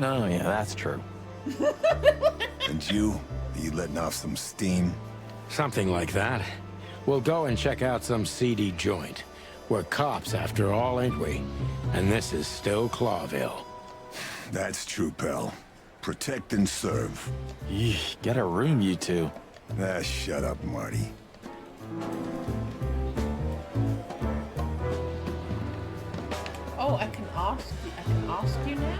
Oh, yeah, that's true. And you? Are you letting off some steam? Something like that. We'll go and check out some seedy joint. We're cops after all, ain't we? And this is still Clawville. That's true, pal. Protect and serve. Eesh, get a room, you two. Ah, shut up, Marty. Oh, I can ask you now?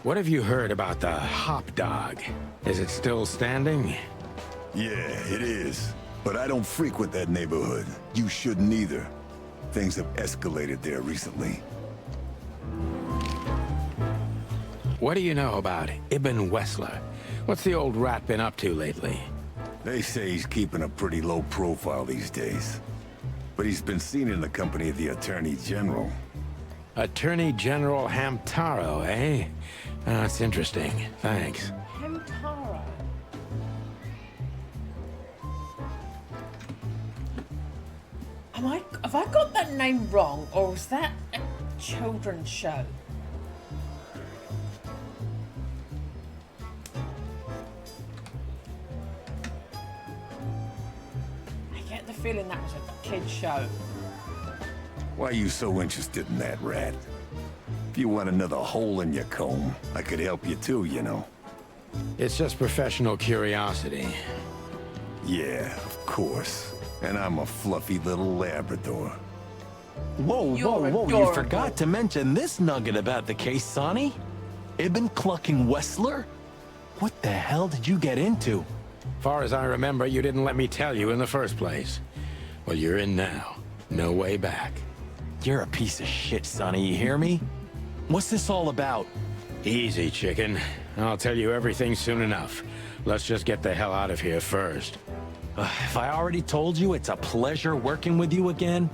What have you heard about the hop dog? Is it still standing? Yeah, it is. But I don't frequent that neighborhood. You shouldn't either. Things have escalated there recently. What do you know about Ibn Wessler? What's the old rat been up to lately? They say he's keeping a pretty low profile these days. But he's been seen in the company of the Attorney General. Attorney General Hamtaro, eh? That's interesting. Thanks. Hamtaro. Have I got that name wrong, or is that a children's show? I get the feeling that was a kid's show. Why are you so interested in that rat? If you want another hole in your comb, I could help you too, you know. It's just professional curiosity. Yeah, of course. And I'm a fluffy little Labrador. Whoa, you forgot to mention this nugget about the case, Sonny. Ibn Clucking Wessler? What the hell did you get into? Far as I remember, you didn't let me tell you in the first place. Well, you're in now. No way back. You're a piece of shit, Sonny, you hear me? What's this all about? Easy, chicken. I'll tell you everything soon enough. Let's just get the hell out of here first. If I already told you, it's a pleasure working with you again.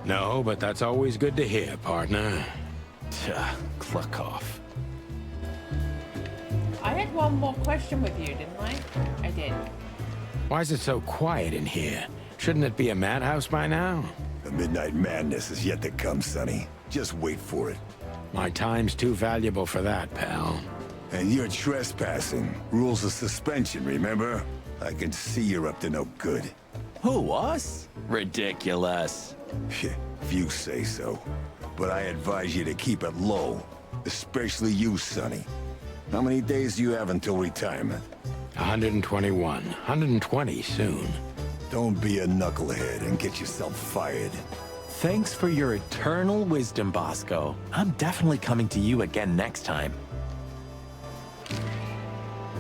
No, but that's always good to hear, partner. Cluck off. I had one more question with you, didn't I? I did. Why is it so quiet in here? Shouldn't it be a madhouse by now? The midnight madness is yet to come, Sonny. Just wait for it. My time's too valuable for that, pal. And you're trespassing. Rules of suspension, remember? I can see you're up to no good. Who, us? Ridiculous. If you say so. But I advise you to keep it low. Especially you, Sonny. How many days do you have until retirement? 121. 120 soon. Don't be a knucklehead and get yourself fired. Thanks for your eternal wisdom, Bosco. I'm definitely coming to you again next time.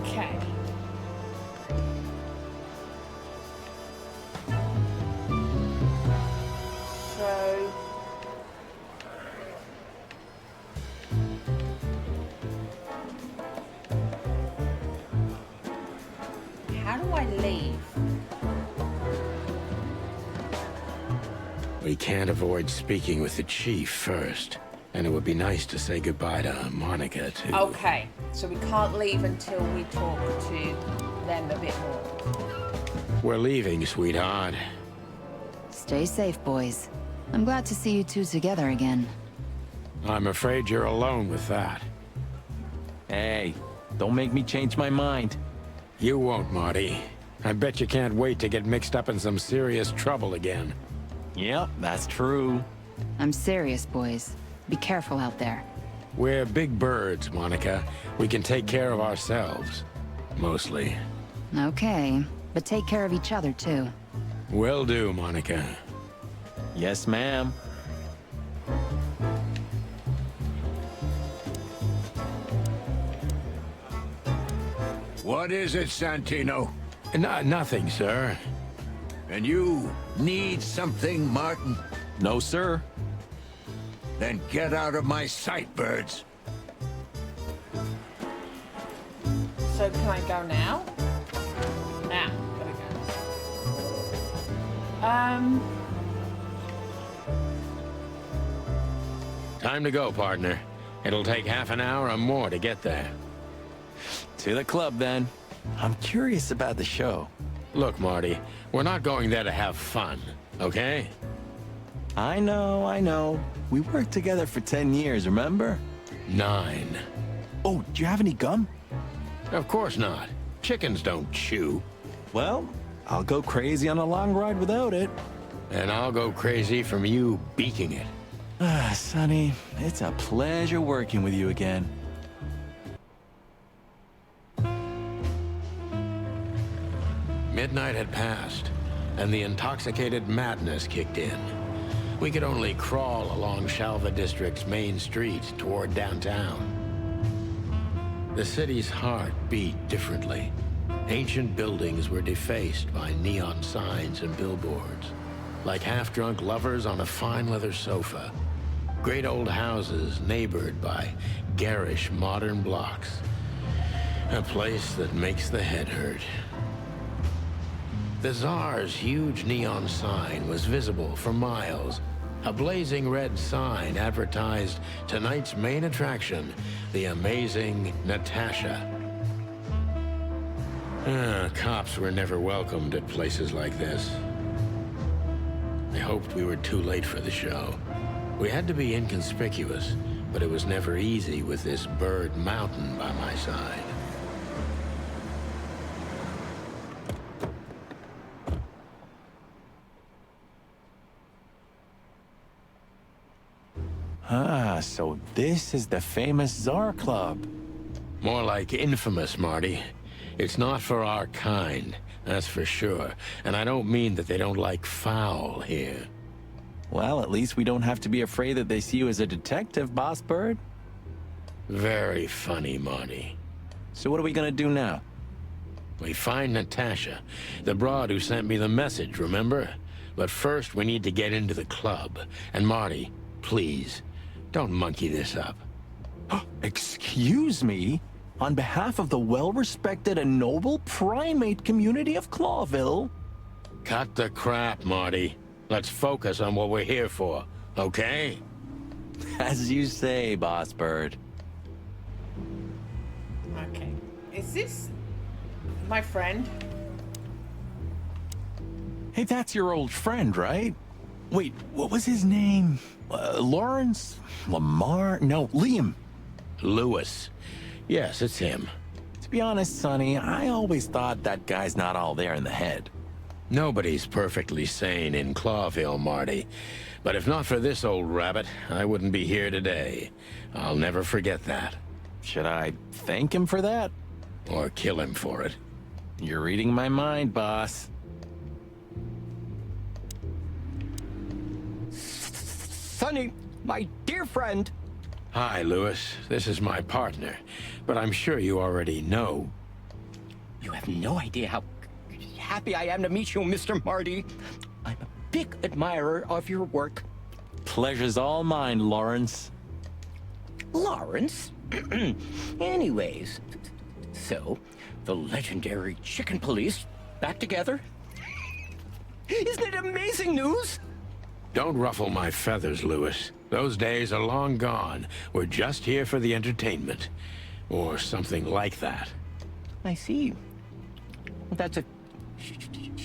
Okay. So... how do I leave? We can't avoid speaking with the chief first. And it would be nice to say goodbye to Monica, too. Okay, so we can't leave until we talk to them a bit more. We're leaving, sweetheart. Stay safe, boys. I'm glad to see you two together again. I'm afraid you're alone with that. Hey, don't make me change my mind. You won't, Marty. I bet you can't wait to get mixed up in some serious trouble again. Yep, that's true. I'm serious, boys. Be careful out there. We're big birds, Monica. We can take care of ourselves. Mostly. Okay, but take care of each other, too. Will do, Monica. Yes, ma'am. What is it, Santino? Nothing, sir. And you need something, Martin? No, sir. Then get out of my sight, birds. So can I go now? Now, gotta go. Time to go, partner. It'll take half an hour or more to get there. To the club, then. I'm curious about the show. Look, Marty, we're not going there to have fun, okay? I know. We worked together for 10 years, remember? 9. Oh, do you have any gum? Of course not. Chickens don't chew. Well, I'll go crazy on a long ride without it. And I'll go crazy from you beaking it. Ah, Sonny, it's a pleasure working with you again. Midnight had passed, and the intoxicated madness kicked in. We could only crawl along Shalva District's main street toward downtown. The city's heart beat differently. Ancient buildings were defaced by neon signs and billboards, like half-drunk lovers on a fine leather sofa. Great old houses neighbored by garish modern blocks. A place that makes the head hurt. The Tsar's huge neon sign was visible for miles. A blazing red sign advertised tonight's main attraction, the amazing Natasha. Cops were never welcomed at places like this. I hoped we were too late for the show. We had to be inconspicuous, but it was never easy with this bird mountain by my side. Ah, so this is the famous Tsar Club. More like infamous, Marty. It's not for our kind, that's for sure. And I don't mean that they don't like foul here. Well, at least we don't have to be afraid that they see you as a detective, Boss Bird. Very funny, Marty. So what are we gonna do now? We find Natasha, the broad who sent me the message, remember? But first, we need to get into the club. And Marty, please, don't monkey this up. Excuse me? On behalf of the well-respected and noble primate community of Clawville? Cut the crap, Marty. Let's focus on what we're here for, okay? As you say, Boss Bird. Okay. Is this my friend? Hey, that's your old friend, right? Wait, what was his name? Lawrence? Lamar? No, Liam. Lewis. Yes, it's him. To be honest, Sonny, I always thought that guy's not all there in the head. Nobody's perfectly sane in Clawville, Marty. But if not for this old rabbit, I wouldn't be here today. I'll never forget that. Should I thank him for that? Or kill him for it? You're reading my mind, boss. Sonny, my dear friend. Hi, Lewis. This is my partner. But I'm sure you already know. You have no idea how happy I am to meet you, Mr. Marty. I'm a big admirer of your work. Pleasure's all mine, Lawrence. Lawrence? Anyways, so, the legendary Chicken Police back together? Isn't it amazing news? Don't ruffle my feathers, Lewis. Those days are long gone. We're just here for the entertainment. Or something like that. I see. Well, that's a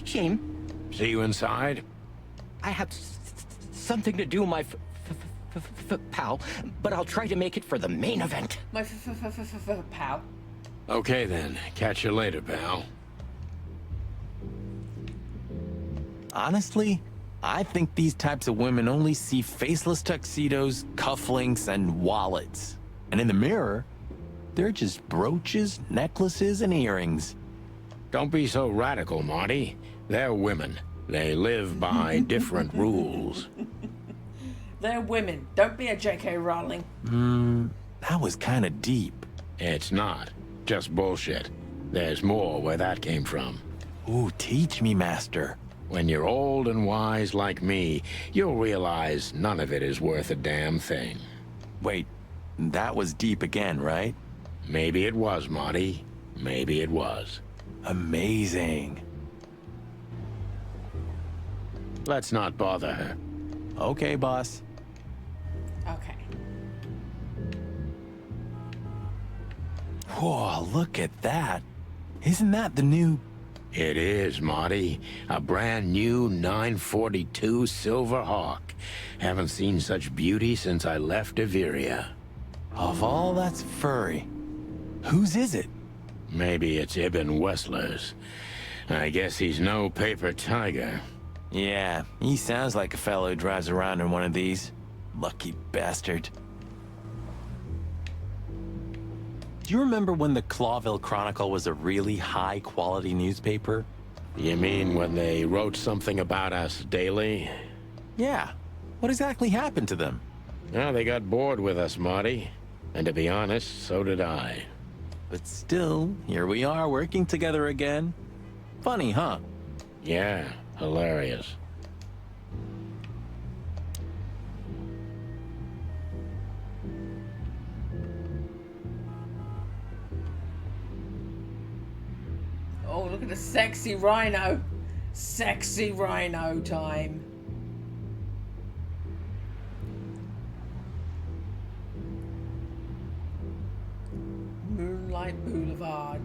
shame. See you inside? I have something to do, my pal, but I'll try to make it for the main event. My pal. Okay then. Catch you later, pal. Honestly, I think these types of women only see faceless tuxedos, cufflinks, and wallets. And in the mirror, they're just brooches, necklaces, and earrings. Don't be so radical, Marty. They're women. They live by different rules. They're women. Don't be a J.K. Rowling. That was kind of deep. It's not. Just bullshit. There's more where that came from. Ooh, teach me, Master. When you're old and wise like me, you'll realize none of it is worth a damn thing. Wait, that was deep again, right? Maybe it was, Marty. Maybe it was. Amazing. Let's not bother her. Okay, boss. Okay. Whoa, look at that. Isn't that the new... It is, Marty. A brand new 942 Silver Hawk. Haven't seen such beauty since I left Iveria. Of all that's furry, whose is it? Maybe it's Ibn Wessler's. I guess he's no paper tiger. Yeah, he sounds like a fellow who drives around in one of these. Lucky bastard. Do you remember when the Clawville Chronicle was a really high-quality newspaper? You mean when they wrote something about us daily? Yeah. What exactly happened to them? Well, they got bored with us, Marty. And to be honest, so did I. But still, here we are working together again. Funny, huh? Yeah, hilarious. Oh, look at the sexy rhino. Sexy rhino time. Moonlight Boulevard.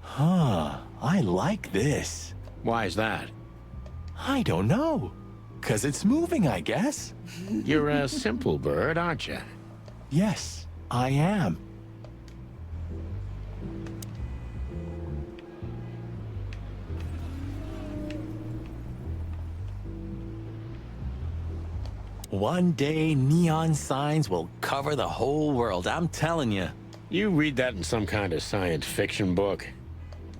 Huh, I like this. Why is that? I don't know. 'Cause it's moving, I guess. You're a simple bird, aren't you? Yes, I am. One day, neon signs will cover the whole world, I'm telling you. You read that in some kind of science fiction book?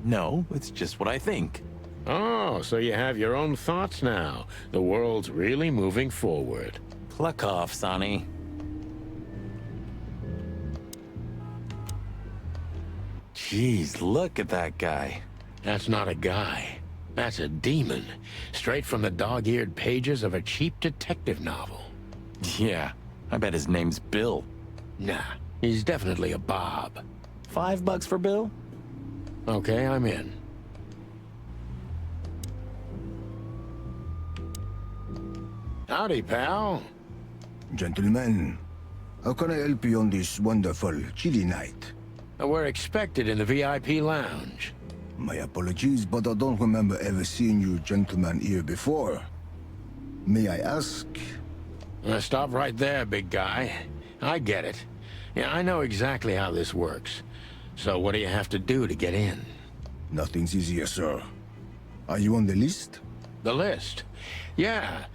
No, it's just what I think. Oh, so you have your own thoughts now. The world's really moving forward. Cluck off, Sonny. Jeez, look at that guy. That's not a guy. That's a demon. Straight from the dog-eared pages of a cheap detective novel. Yeah, I bet his name's Bill. Nah, he's definitely a Bob. $5 for Bill? Okay, I'm in. Howdy, pal. Gentlemen, how can I help you on this wonderful, chilly night? We're expected in the VIP lounge. My apologies, but I don't remember ever seeing you gentlemen here before. May I ask? Stop right there, big guy. I get it. Yeah, I know exactly how this works. So what do you have to do to get in? Nothing's easier, sir. Are you on the list? The list? Yeah,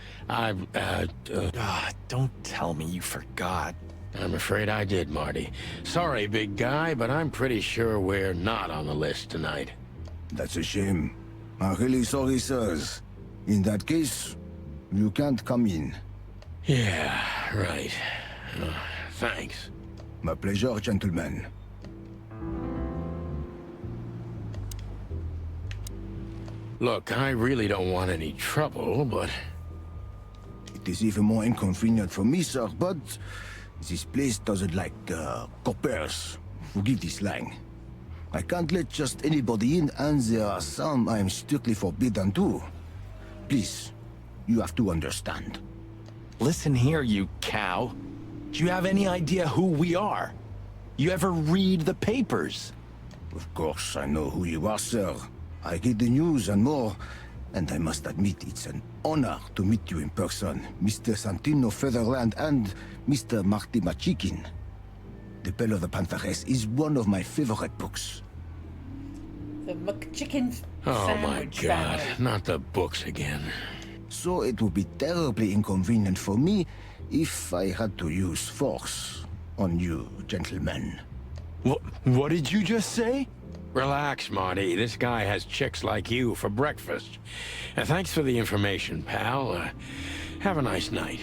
don't tell me you forgot. I'm afraid I did, Marty. Sorry, big guy, but I'm pretty sure we're not on the list tonight. That's a shame. I'm really sorry, sirs. In that case, you can't come in. Yeah, right. Thanks. My pleasure, gentlemen. Look, I really don't want any trouble, but... It is even more inconvenient for me, sir, but... this place doesn't like, coppers. Forgive this slang. I can't let just anybody in, and there are some I'm strictly forbidden to. Please, you have to understand. Listen here, you cow. Do you have any idea who we are? You ever read the papers? Of course, I know who you are, sir. I read the news and more, and I must admit it's an honor to meet you in person, Mr. Santino Featherland and Mr. Marty Machikin. The Bell of the Pantheress is one of my favorite books. The McChicken Oh my sandwich God, family. not the books again. So it would be terribly inconvenient for me if I had to use force on you, gentlemen. What did you just say? Relax, Marty. This guy has chicks like you for breakfast. And thanks for the information, pal. Have a nice night.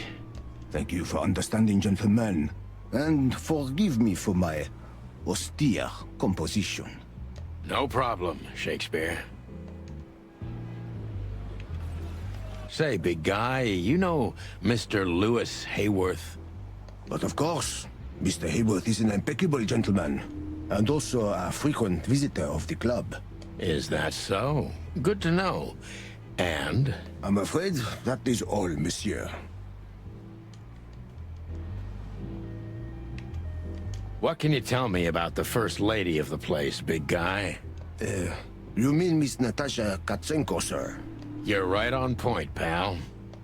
Thank you for understanding, gentlemen. And forgive me for my austere composition. No problem, Shakespeare. Say, big guy, you know Mr. Lewis Hayworth? But of course, Mr. Hayworth is an impeccable gentleman, and also a frequent visitor of the club. Is that so? Good to know. And? I'm afraid that is all, monsieur. What can you tell me about the first lady of the place, big guy? You mean Miss Natasha Katsenko, sir? You're right on point, pal.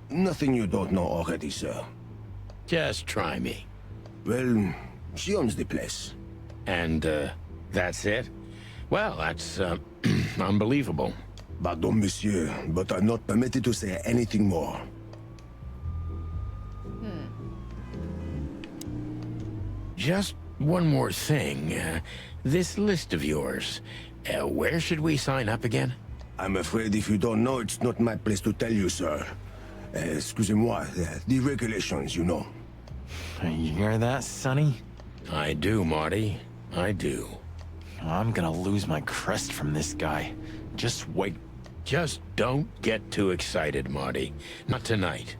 Nothing you don't know already, sir. Just try me. Well, she owns the place. And, that's it? Well, that's, unbelievable. Pardon, monsieur, but I'm not permitted to say anything more. Just one more thing. This list of yours, where should we sign up again? I'm afraid if you don't know, it's not my place to tell you, sir. Excusez-moi, the regulations, you know. You hear that, Sonny? I do, Marty. I do. I'm gonna lose my crest from this guy. Just wait. Just don't get too excited, Marty. Not tonight.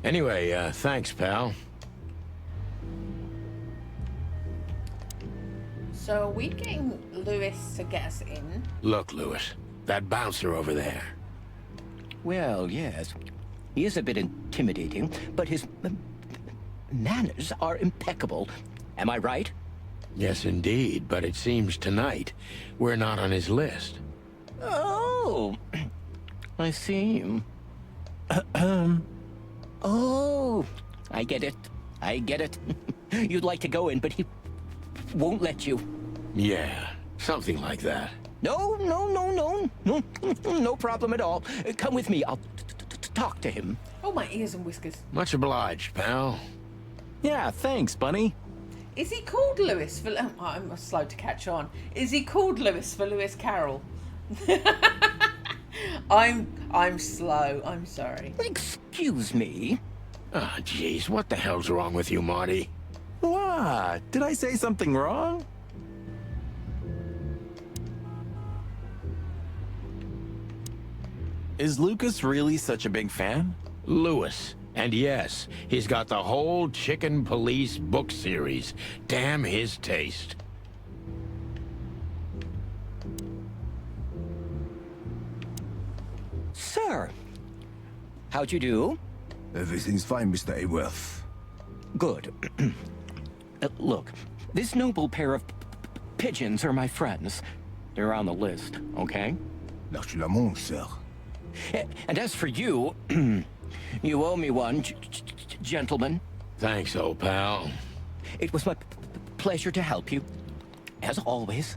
Anyway, thanks, pal. So are we getting Lewis to get us in? Look, Lewis, that bouncer over there. Well, yes. He is a bit intimidating, but his manners are impeccable. Am I right? Yes, indeed, but it seems tonight we're not on his list. Oh, I see. Oh, I get it. I get it. You'd like to go in, but he won't let you. Yeah, something like that. No, no problem at all. Come with me. I'll talk to him. Oh, my ears and whiskers. Much obliged, pal. Yeah, thanks, Bunny. Is he called Lewis for... I'm slow to catch on. Is he called Lewis for Lewis Carroll? I'm slow. I'm sorry. Excuse me. Ah, jeez, what the hell's wrong with you, Marty? What? Did I say something wrong? Is Lucas really such a big fan? Lewis. And yes, he's got the whole Chicken Police book series. Damn his taste. Sir, how'd you do? Everything's fine, Mr. Hayworth. Good. Look, this noble pair of pigeons are my friends. They're on the list, okay? L'archulamonde, sir. And as for you, you owe me one, gentlemen. Thanks, old pal. It was my pleasure to help you, as always.